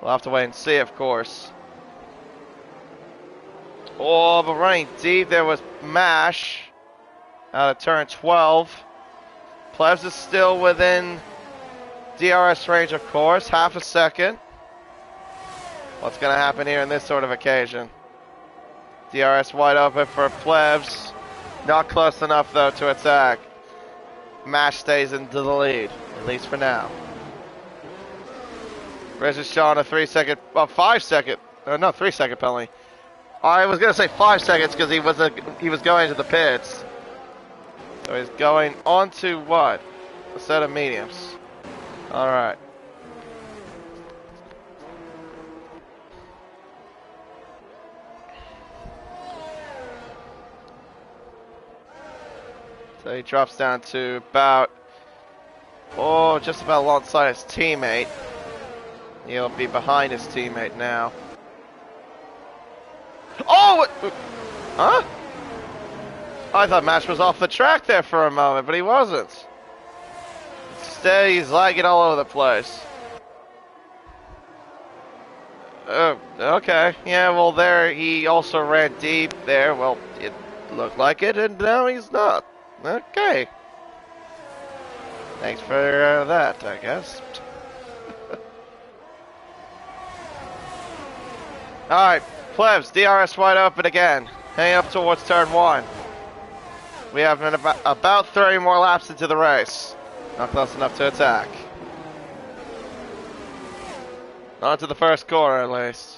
We'll have to wait and see, of course. Oh, but running deep there was Mash out of turn 12. Plebs is still within DRS range, of course. Half a second. What's going to happen here in this sort of occasion? DRS wide open for Plebs. Not close enough, though, to attack. Mash stays into the lead, at least for now. Riz is showing a 3 second, well, 5 second, no, 3 second penalty. I was gonna say 5 seconds because he was going to the pits. So he's going on to what? a set of mediums. Alright. So he drops down to about, just about alongside his teammate. He'll be behind his teammate now. Oh! Huh? I thought Mash was off the track there for a moment, but he wasn't. Instead, he's lagging all over the place. Oh, okay. Yeah, well, there, he also ran deep there. Well, it looked like it, and now he's not. Okay. Thanks for that, I guess. Alright, plebs, DRS wide open again. Heading up towards turn 1. We have about 30 more laps into the race. Not close enough to attack. On to the first corner, at least.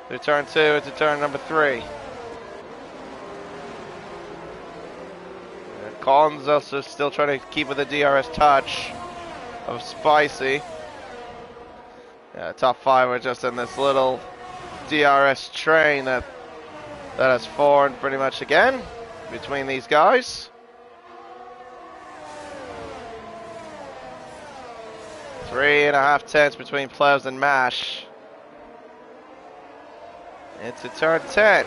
To turn 2 into turn number 3. And Collins also still trying to keep with the DRS touch of Spicy. Yeah, top 5 are just in this little DRS train that has formed pretty much again between these guys. 3.5 tenths between Plebs and Mash. Into turn 10.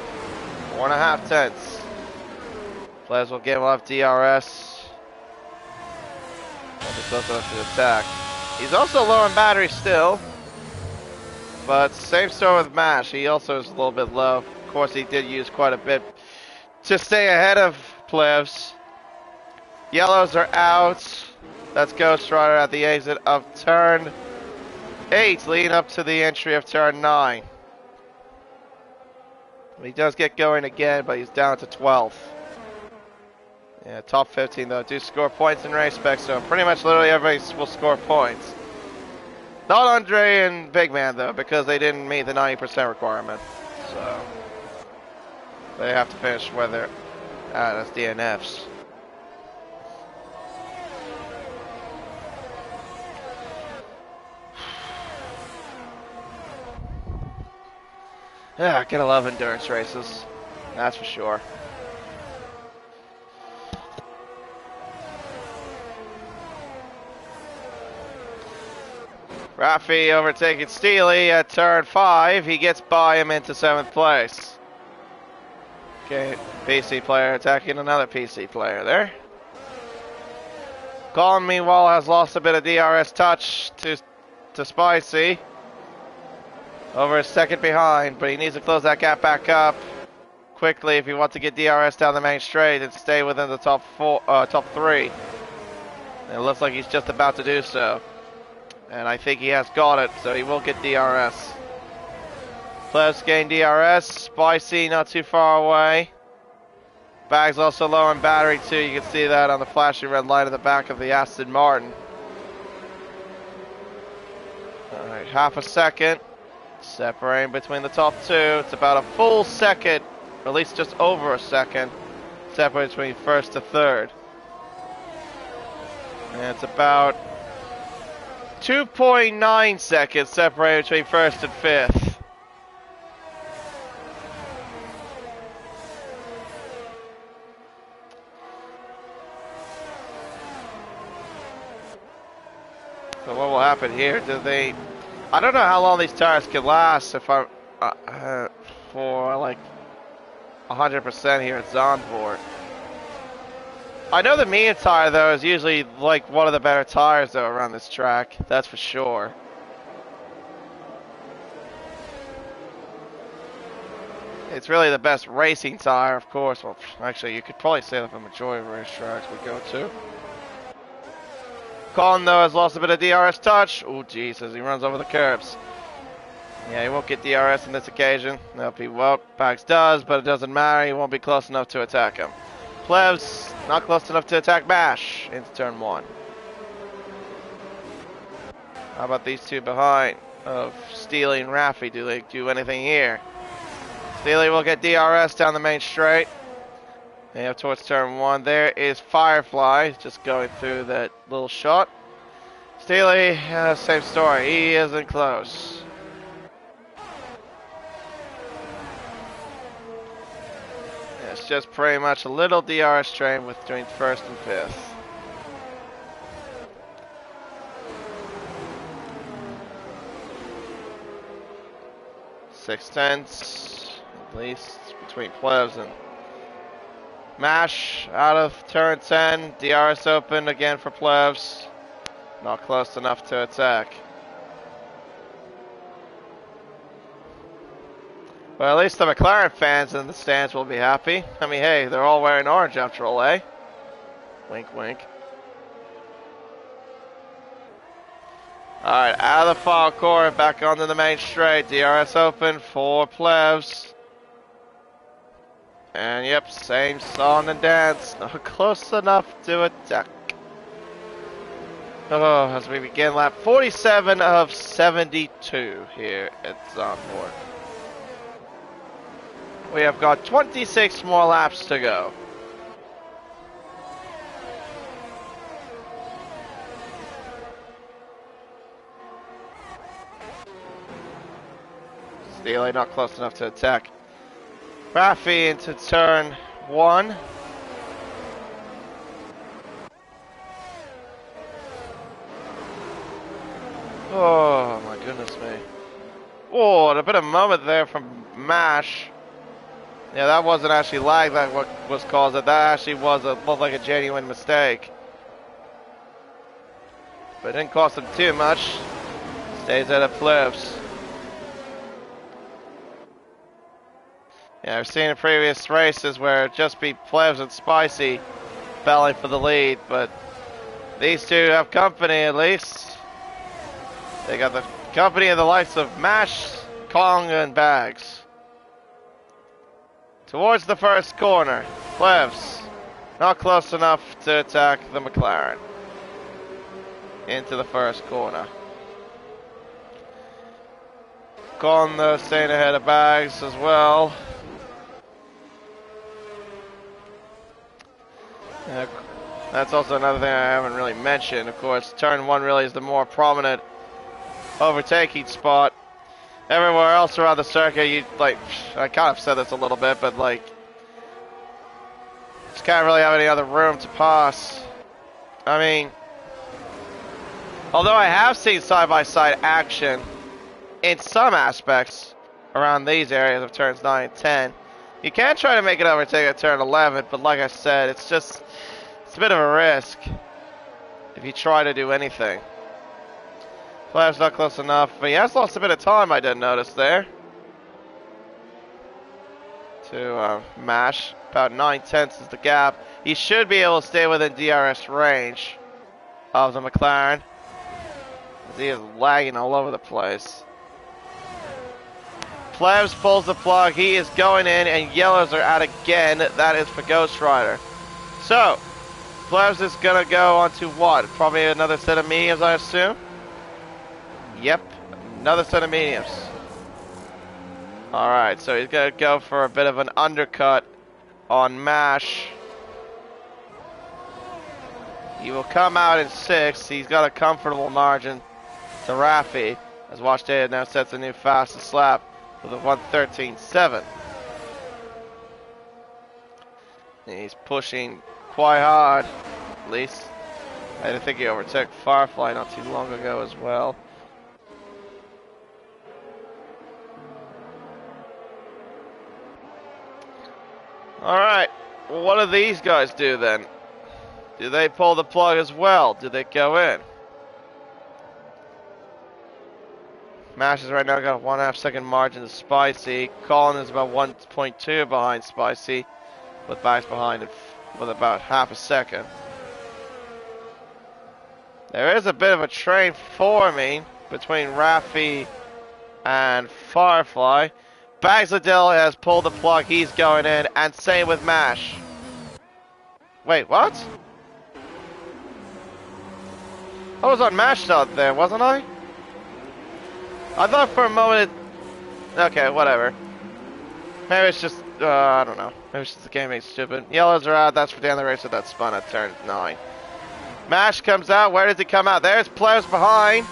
4.5 tenths. Plebs will have DRS. Won't be close enough to attack. He's also low on battery still. But same story with Mash. He also is a little bit low. Of course, he did use quite a bit to stay ahead of Plebs. Yellows are out. That's Ghost Rider at the exit of turn 8, leading up to the entry of turn 9. He does get going again, but he's down to 12th. Yeah, top 15 though do score points in Race Spec, so pretty much literally everybody will score points. Not Andre and Big Man though, because they didn't meet the 90% requirement. So they have to finish where they're at as DNFs. Yeah, I gotta love endurance races. That's for sure. Rafi overtaking Steely at turn 5. He gets by him into 7th place. Okay, PC player attacking another PC player there. Colin, meanwhile, has lost a bit of DRS touch to Spicy. Over a second behind, but he needs to close that gap back up quickly if he wants to get DRS down the main straight and stay within the top 3. And it looks like he's just about to do so. And I think he has got it, so he will get DRS. Plebs gain DRS. Spicy not too far away. Bag's also low on battery too. You can see that on the flashing red light at the back of the Aston Martin. Alright, half a second. Separating between the top 2. It's about a full second, or at least just over a second, separating between 1st to 3rd. And it's about 2.9 seconds separated between 1st and 5th. So what will happen here? I don't know how long these tires can last if I'm for like 100% here at Zandvoort. I know the medium tire though is usually like one of the better tires though around this track. That's for sure. It's really the best racing tire, of course. Well, actually, you could probably say that for the majority of racetracks we go to. Colin, though, has lost a bit of DRS touch. Oh, Jesus, he runs over the curbs. Yeah, he won't get DRS on this occasion. Nope, he won't. Bags does, but it doesn't matter. He won't be close enough to attack him. Plebs, not close enough to attack Bash into turn 1. How about these two behind of Steely and Rafi? Do they do anything here? Steely will get DRS down the main straight. And up towards turn 1, there is Firefly, just going through that little shot. Steely, same story, he isn't close. It's just pretty much a little DRS train between first and fifth. Six tenths, at least, between Plebs and Mash. Out of turn 10, DRS open again for Plebs. Not close enough to attack. Well, at least the McLaren fans in the stands will be happy. I mean, hey, they're all wearing orange after all, eh? Wink, wink. Alright, out of the final corner, back onto the main straight. DRS open for Plebs. And yep, same song and dance. Not close enough to attack. Oh, as we begin lap 47 of 72 here at Zandvoort. We have got 26 more laps to go. Steely not close enough to attack. Raffy into turn 1. Oh my goodness me. Oh, a bit of moment there from Mash. Yeah, that wasn't actually lag that what was caused it. That actually looked like a genuine mistake. But it didn't cost him too much. Stays out of Plebs. Yeah, I've seen in previous races where it'd just be Plebs and Spicy battling for the lead, but these two have company at least. They got the company of the likes of Mash, Kong, and Bags. Towards the first corner, Plebs not close enough to attack the McLaren. Into the first corner. Kong though staying ahead of Bags as well. That's also another thing I haven't really mentioned. Of course, turn 1 really is the more prominent overtaking spot. Everywhere else around the circuit, you like, I kind of said this a little bit, but like, just can't really have any other room to pass. I mean, although I have seen side-by-side action in some aspects around these areas of turns 9 and 10, you can try to make it overtake at turn 11, but like I said, it's a bit of a risk if you try to do anything. Pleb's not close enough, but he has lost a bit of time, I did notice there. To Mash, about 9 tenths is the gap. He should be able to stay within DRS range of the McLaren. He is lagging all over the place. Plebs pulls the plug, he is going in, and yellows are out again. That is for Ghost Rider. So, Plebs is gonna go on to what? Probably another set of mediums, I assume? Yep, another set of mediums. Alright, so he's gonna go for a bit of an undercut on Mash. He will come out in 6th. He's got a comfortable margin to Raffy, as Watch Data now sets a new fastest lap with a 1:13.7. He's pushing quite hard, at least. I think he overtook Firefly not too long ago as well. Alright, well, what do these guys do then? Do they pull the plug as well? Do they go in? Mash is right now got a 1.5 second margin to Spicy. Colin is about 1.2 behind Spicy, with Bags behind it with about half a second. There is a bit of a train forming between Raffy and Firefly. Bagsladil has pulled the plug, he's going in, and same with Mash. Wait, what? I was on Mash out there, wasn't I? I thought for a moment it... Okay, whatever. Maybe it's just, I don't know. Maybe it's just the game being stupid. Yellows are out. That's for down the race, so that's spun at turn 9. Mash comes out. Where does he come out? There's Plebs behind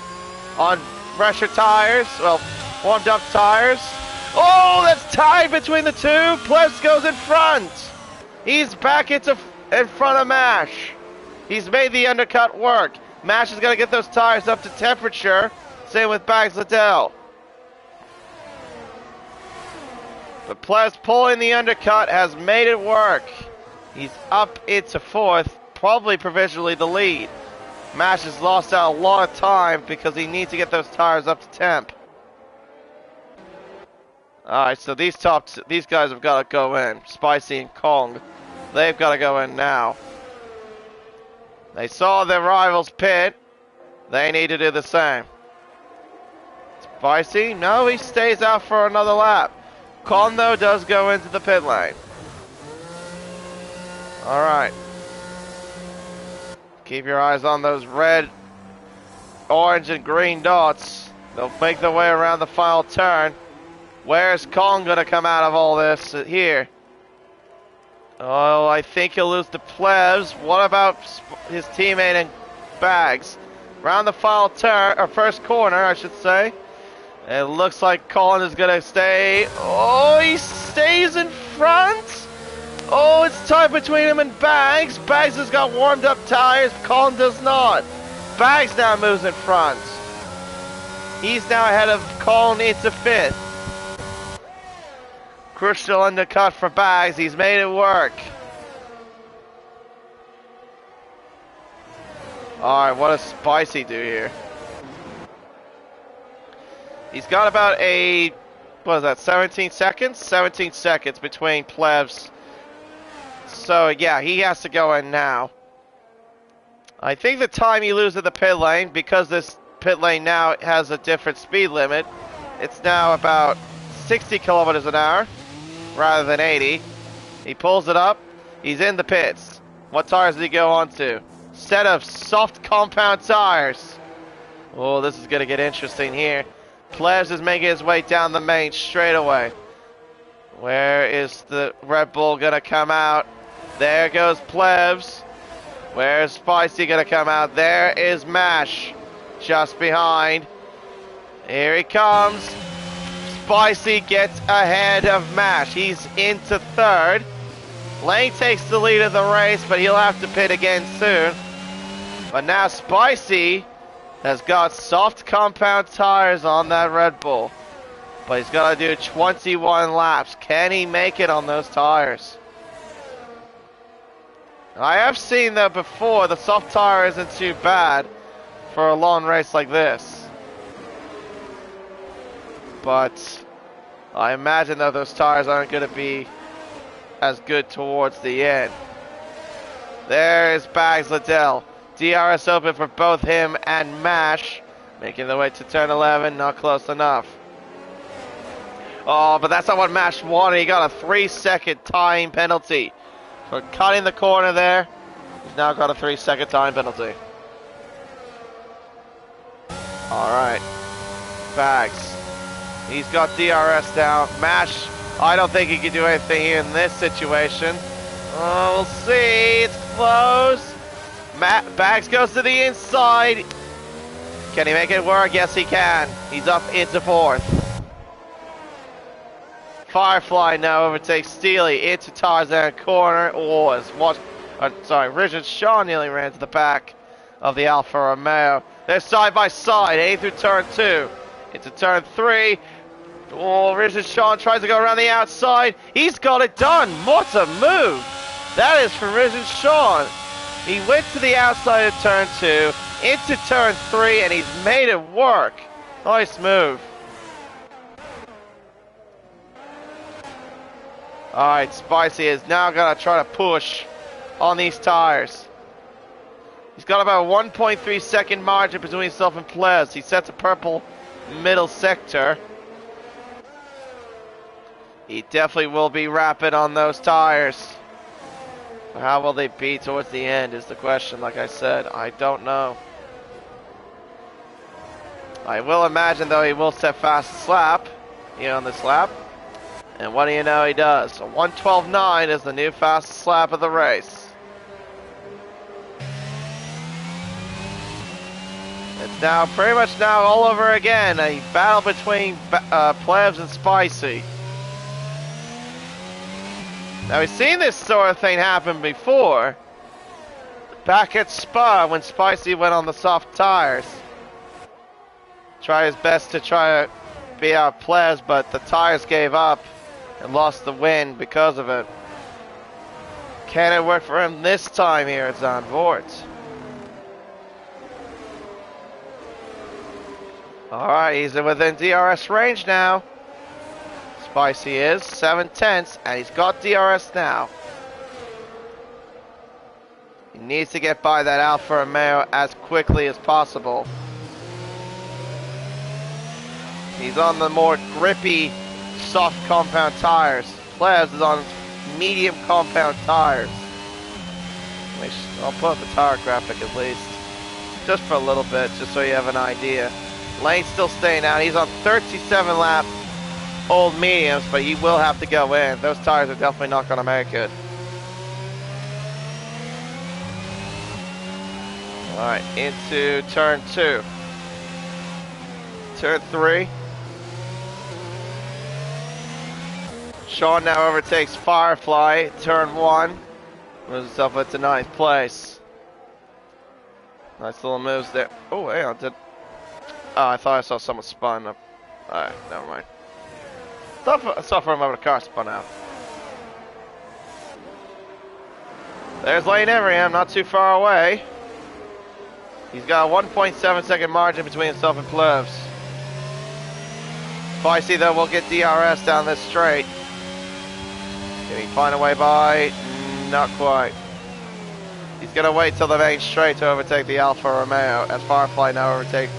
on pressure tires. Well, warmed up tires. Oh, that's tied between the two. Plebs goes in front. He's back in front of Mash. He's made the undercut work. Mash is going to get those tires up to temperature. Same with Bags Liddell. But Plebs pulling the undercut has made it work. He's up into 4th, probably provisionally the lead. Mash has lost out a lot of time because he needs to get those tires up to temp. Alright, so these guys have got to go in. Spicy and Kong. They've got to go in now. They saw their rivals pit. They need to do the same. Spicy? No, he stays out for another lap. Kong, though, does go into the pit lane. Alright. Keep your eyes on those red, orange, and green dots. They'll make their way around the final turn. Where's Kong going to come out of all this here? Oh, I think he'll lose to Plebs. What about his teammate and Bags? Round the final turn, or first corner, I should say. It looks like Colin is going to stay. Oh, he stays in front. Oh, it's tight between him and Bags. Bags has got warmed up tires. Colin does not. Bags now moves in front. He's now ahead of Colin into 5th. Crucial undercut for Bags. He's made it work. Alright, what does Spicy do here? He's got about what is that, 17 seconds? 17 seconds between Plebs. So, yeah, he has to go in now. I think the time you lose at the pit lane, because this pit lane now has a different speed limit, it's now about 60 kilometers an hour rather than 80. He pulls it up. He's in the pits. What tires does he go on to? Set of soft compound tires. Oh, this is going to get interesting here. Plebs is making his way down the main straightaway. Where is the Red Bull going to come out? There goes Plebs. Where's Spicy going to come out? There is Mash just behind. Here he comes. Spicy gets ahead of Mash. He's into 3rd. Lane takes the lead of the race, but he'll have to pit again soon. But now Spicy has got soft compound tires on that Red Bull. But he's got to do 21 laps. Can he make it on those tires? I have seen that before. The soft tire isn't too bad for a long race like this. But I imagine that those tires aren't going to be as good towards the end. There is Bags Liddell. DRS open for both him and Mash. Making the way to turn 11. Not close enough. Oh, but that's not what Mash wanted. He got a 3-second time penalty for cutting the corner there. He's now got a 3-second time penalty. Alright. Bags. He's got DRS down. Mash, I don't think he can do anything here in this situation. Oh, we'll see. It's close. Bags goes to the inside. Can he make it work? Yes, he can. He's up into 4th. Firefly now overtakes Steely into Tarzan corner. Oh, Richard Shaw nearly ran to the back of the Alfa Romeo. They're side by side, A through turn 2. Into turn 3. Oh, Richard Shaw tries to go around the outside. He's got it done. What a move. That is from Richard Shaw. He went to the outside of turn 2, into turn 3, and he's made it work. Nice move. Alright, Spicy is now going to try to push on these tires. He's got about a 1.3 second margin between himself and Plebs. He sets a purple middle sector. He definitely will be rapid on those tires. How will they be towards the end is the question. Like I said, I don't know. I will imagine, though, he will set fastest lap here on this lap. And what do you know he does? A 1:12.9 is the new fastest lap of the race. It's now pretty much now all over again. A battle between Plebs and Spicy. Now we've seen this sort of thing happen before. Back at Spa when Spicy went on the soft tires. Tried his best to try to beat out Plebs, but the tires gave up and lost the win because of it. Can it work for him this time here at Zandvoort? Alright, he's within DRS range now. Spicy is 7/10, and he's got DRS now. He needs to get by that Alfa Romeo as quickly as possible. He's on the more grippy, soft compound tires. Plebs is on medium compound tires. I'll put up the tire graphic at least. Just for a little bit, just so you have an idea. Lane's still staying out. He's on 37 lap old mediums, but he will have to go in. Those tires are definitely not going to make it. Alright, into turn 2. Turn 3. Sean now overtakes Firefly. Turn 1. Moves himself into 9th place. Nice little moves there. Oh, hang on. Oh, I thought I saw someone spun up. Alright, never mind. I saw for a moment a car spun out. There's Lane Everingham, not too far away. He's got a 1.7 second margin between himself and Plebs. Spicy though will get DRS down this straight. Can he find a way by? Not quite. He's gonna wait till the main straight to overtake the Alfa Romeo as Firefly now overtakes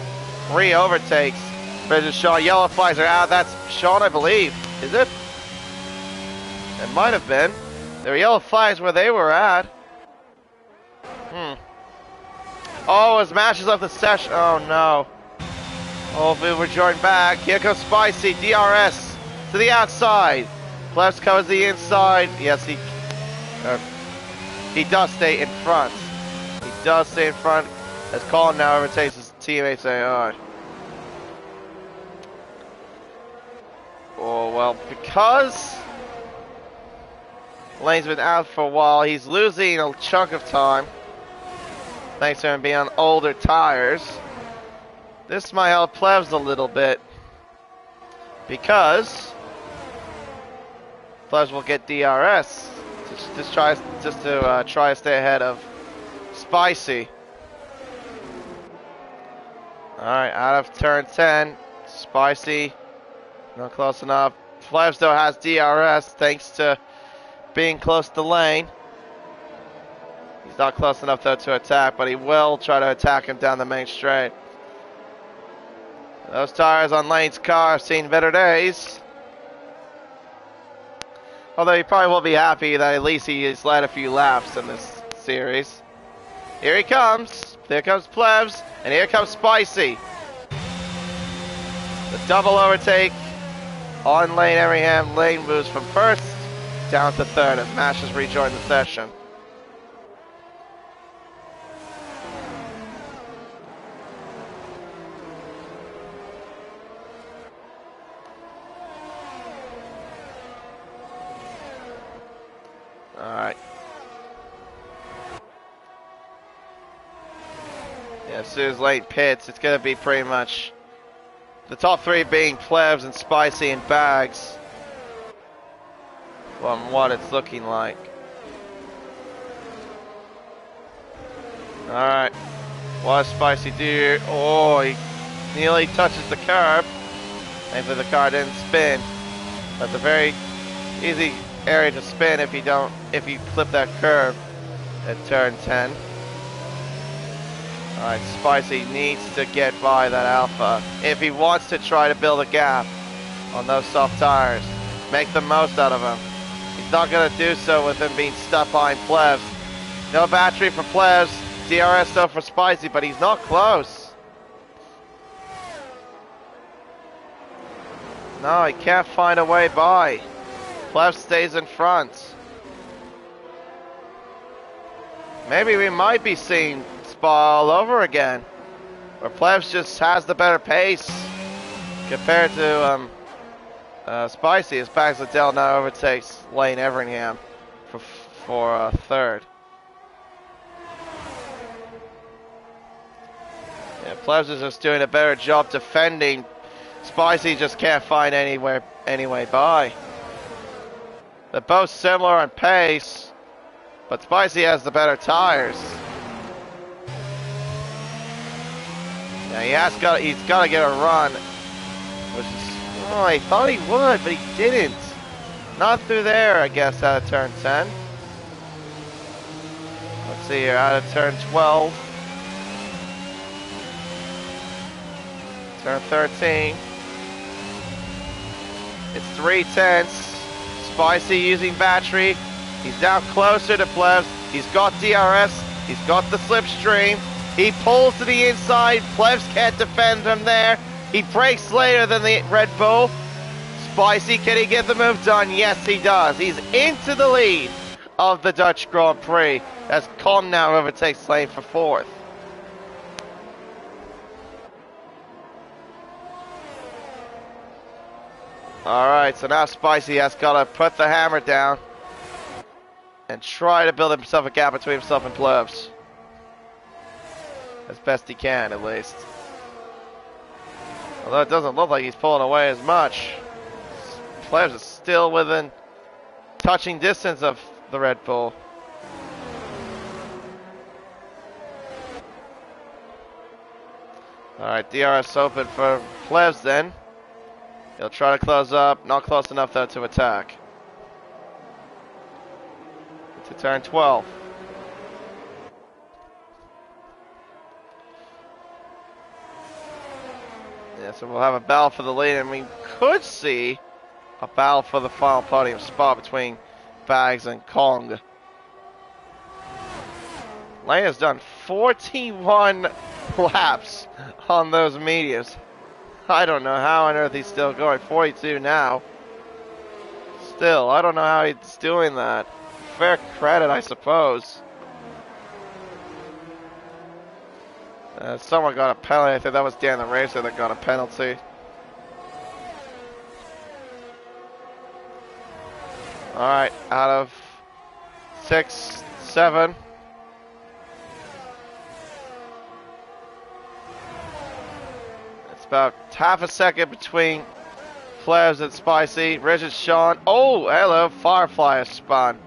versus Sean. Yellow flags are out. That's Sean, I believe. Is it? It might have been. There were yellow flags where they were at. Oh, his match is left the session. Oh no. Oh, we're joined back. Here comes Spicy. DRS to the outside. Plebs covers the inside. Yes, he does stay in front. He does stay in front as Colin now overtakes his teammates. Oh, well, because Lane's been out for a while, he's losing a chunk of time. Thanks to him being on older tires. This might help Plebs a little bit, because Plebs will get DRS. Just try to stay ahead of Spicy. Alright, out of turn 10. Spicy, not close enough. Plebs though has DRS thanks to being close to Lane. He's not close enough though to attack, but he will try to attack him down the main straight. Those tires on Lane's car have seen better days. Although he probably will be happy that at least he has led a few laps in this series. Here he comes. There comes Plebs. And here comes Spicy. The double overtake on Lane Everingham. Lane moves from first down to third as Mash has rejoined the session. Alright. Yeah, as soon as Lane pits, it's going to be pretty much the top three being Plebs and Spicy and Bags from what it's looking like. Alright. What does Spicy do? Oh, he nearly touches the curb. Thankfully the car didn't spin. That's a very easy area to spin if you flip that curve at turn 10. Alright, Spicy needs to get by that Alpha if he wants to try to build a gap on those soft tires. Make the most out of him. He's not going to do so with him being stuck behind Plebs. No battery for Plebs. DRS though for Spicy, but he's not close. No, he can't find a way by. Pleb stays in front. Maybe we might be seeing Spa all over again. Where Plebs just has the better pace compared to Spicy, as Bags Liddell now overtakes Lane Everingham for third. Yeah, Plebs is just doing a better job defending. Spicy just can't find any way by. They're both similar on pace, but Spicy has the better tires. Yeah, he's got to get a run, which is, oh, I thought he would, but he didn't. Not through there, I guess, out of turn 10. Let's see here, out of turn 12. Turn 13. It's 3/10. Spicy using battery. He's now closer to Plebs. He's got DRS. He's got the slipstream. He pulls to the inside. Plebs can't defend him there. He brakes later than the Red Bull. Spicy, can he get the move done? Yes, he does. He's into the lead of the Dutch Grand Prix as Con now overtakes Lane for fourth. Alright, so now Spicy has got to put the hammer down and try to build himself a gap between himself and Plebs. As best he can, at least. Although it doesn't look like he's pulling away as much. Plebs is still within touching distance of the Red Bull. Alright, DRS open for Plebs then. He'll try to close up, not close enough though to attack. To turn 12. Yeah, so we'll have a battle for the lead, and we could see a battle for the final podium spot between Bags and Kong. Lane has done 41 laps on those mediums. I don't know how on earth he's still going. 42 now. Still, I don't know how he's doing that. Fair credit, I suppose. Someone got a penalty. I think that was Dan the Racer that got a penalty. Alright, out of 6, 7. It's about half a second between Plebs and Spicy. Richard Sean. Oh, hello. Firefly has spun.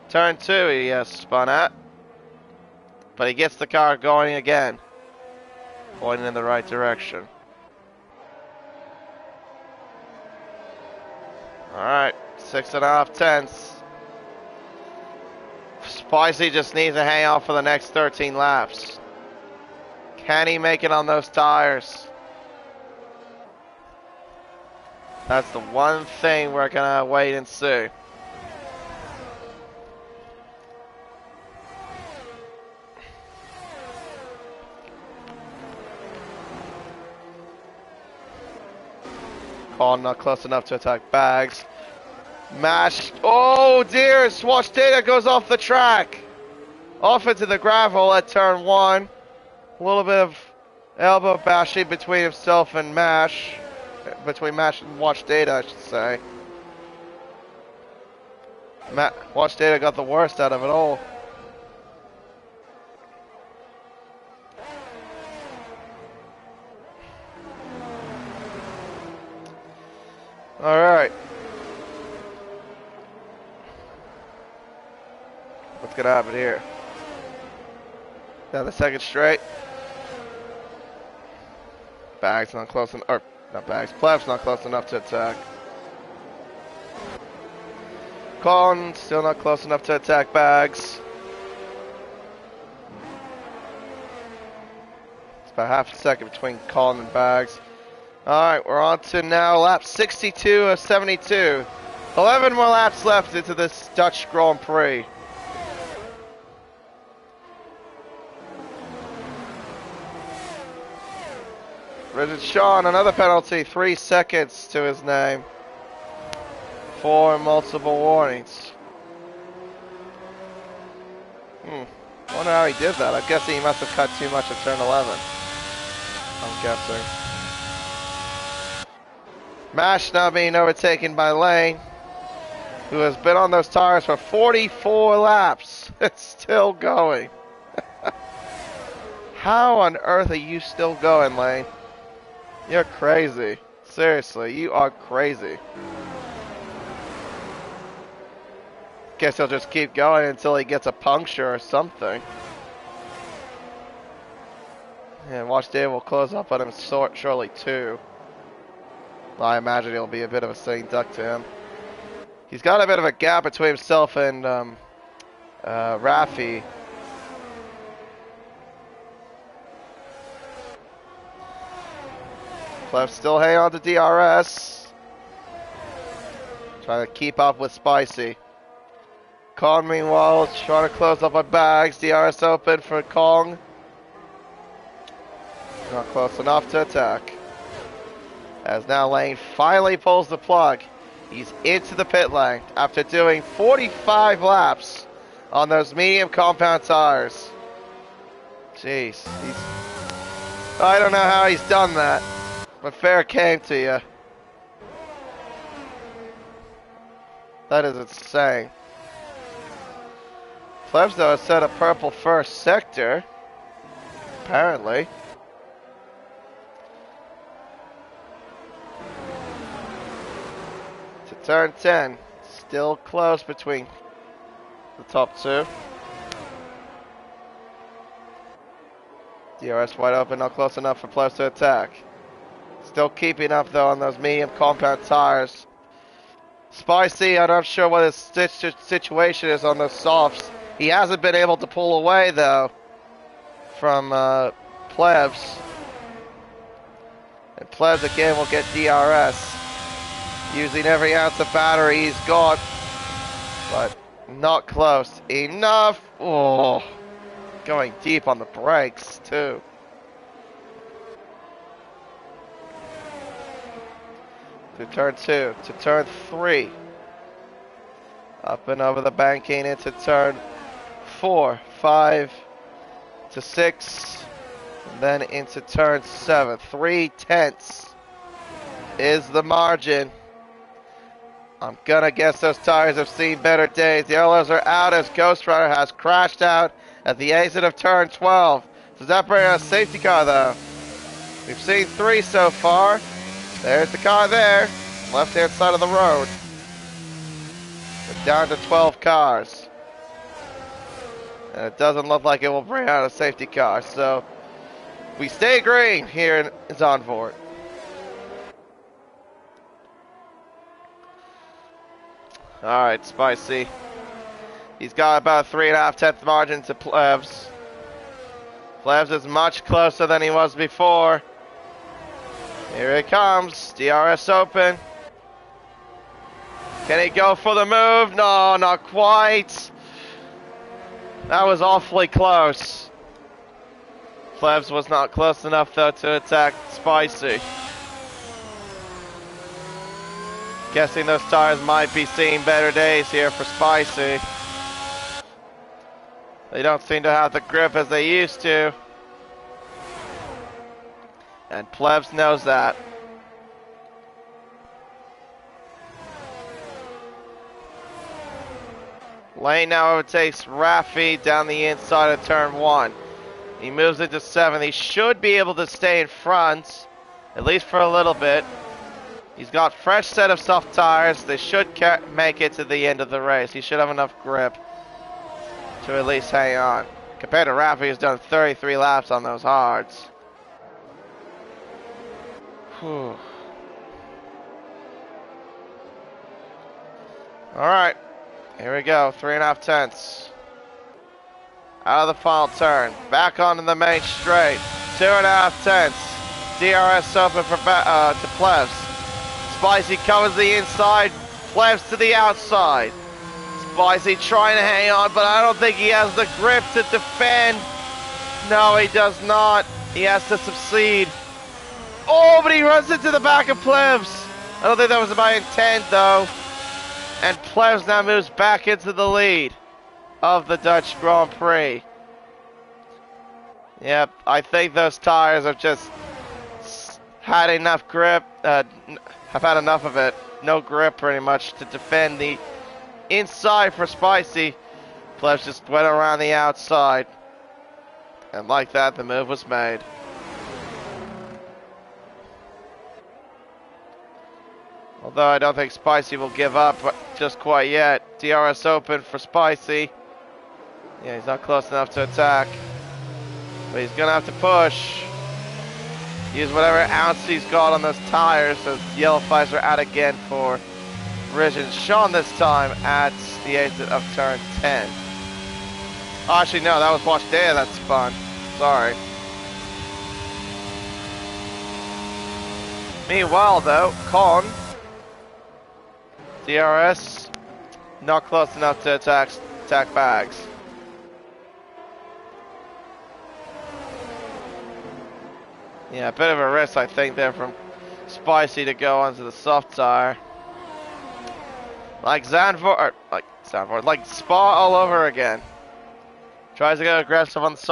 Turn 2 he has spun at. But he gets the car going again. Pointing in the right direction. Alright, 6.5 tenths. Spicy just needs to hang out for the next 13 laps. Can he make it on those tires? That's the one thing we're gonna wait and see. Call not close enough to attack Bags. Mash. Oh dear, Swatch Data goes off the track. Off into the gravel at turn 1. A little bit of elbow bashing between himself and Mash. Between Mash and Watch Data, I should say. Watch Data got the worst out of it all. Alright. What's gonna happen here? Down the second straight. Bags not close enough, or not Bags, Plebs not close enough to attack. Colin still not close enough to attack Bags. It's about half a second between Colin and Bags. Alright, we're on to now lap 62 of 72. 11 more laps left into this Dutch Grand Prix. Richard Sean, another penalty, 3 seconds to his name. 4 multiple warnings. Wonder how he did that. I'm guessing he must have cut too much at turn 11. I'm guessing. Mash now being overtaken by Lane, who has been on those tires for 44 laps. It's still going. How on earth are you still going, Lane? You're crazy. Seriously, you are crazy. Guess he'll just keep going until he gets a puncture or something. And watch Dave will close up on him shortly too. I imagine he'll be a bit of a sitting duck to him. He's got a bit of a gap between himself and Rafi. Clef still hanging on to DRS. Trying to keep up with Spicy. Kong, meanwhile, trying to close up on Bags. DRS open for Kong. Not close enough to attack. As now Lane finally pulls the plug. He's into the pit lane after doing 45 laps on those medium compound tires. Jeez. I don't know how he's done that, but fair game to you. That is insane. Plebs, though, has set a purple first sector, apparently. To turn 10. Still close between the top two. DRS wide open, not close enough for Plebs to attack. Still keeping up, though, on those medium compound tires. Spicy, I'm not sure what his situation is on those softs. He hasn't been able to pull away, though, from Plebs. And Plebs, again, will get DRS. Using every ounce of battery he's got. But not close enough. Oh, going deep on the brakes, too. To turn 2, to turn 3. Up and over the banking into turn 4, 5 to 6, and then into turn 7. 3/10 is the margin. I'm gonna guess those tires have seen better days. The yellows are out as Ghost Rider has crashed out at the exit of turn 12. Does that bring us a safety car, though? We've seen 3 so far. There's the car there, left-hand side of the road. We're down to 12 cars. And it doesn't look like it will bring out a safety car, so we stay green here in Zandvoort. Alright, Spicy. He's got about a 3.5 margin to Plebs. Plebs is much closer than he was before. Here it comes. DRS open. Can he go for the move? No, not quite. That was awfully close. Plebs was not close enough, though, to attack Spicy. Guessing those tires might be seeing better days here for Spicy. They don't seem to have the grip as they used to. And Plebs knows that. Lane now overtakes Rafi down the inside of turn 1. He moves into 7th. He should be able to stay in front, at least for a little bit. He's got fresh set of soft tires. They should make it to the end of the race. He should have enough grip to at least hang on. Compared to Rafi, who's done 33 laps on those hards. Whew. Alright, here we go, 3.5. Out of the final turn, back onto the main straight, 2.5. DRS open for to Plebs. Spicy covers the inside, Plebs to the outside. Spicy trying to hang on, but I don't think he has the grip to defend. No, he does not. He has to succeed. Oh, but he runs into the back of Plebs. I don't think that was by intent, though. And Plebs now moves back into the lead of the Dutch Grand Prix. Yep, I think those tires have just had enough grip, have had enough of it. No grip pretty much to defend the inside for Spicy. Plebs just went around the outside. And like that, the move was made. Although I don't think Spicy will give up just quite yet. DRS open for Spicy. Yeah, he's not close enough to attack. But he's going to have to push. Use whatever ounce he's got on those tires. Those yellow flags are out again for Ridge and Sean this time at the exit of turn 10. Oh, actually, no, that was Watch Day. That's fun. Sorry. Meanwhile, though, Con, DRS, not close enough to attack Bags. Yeah, a bit of a risk, I think, there from Spicy to go onto the soft tire. Like Spa all over again. Tries to go aggressive on the soft.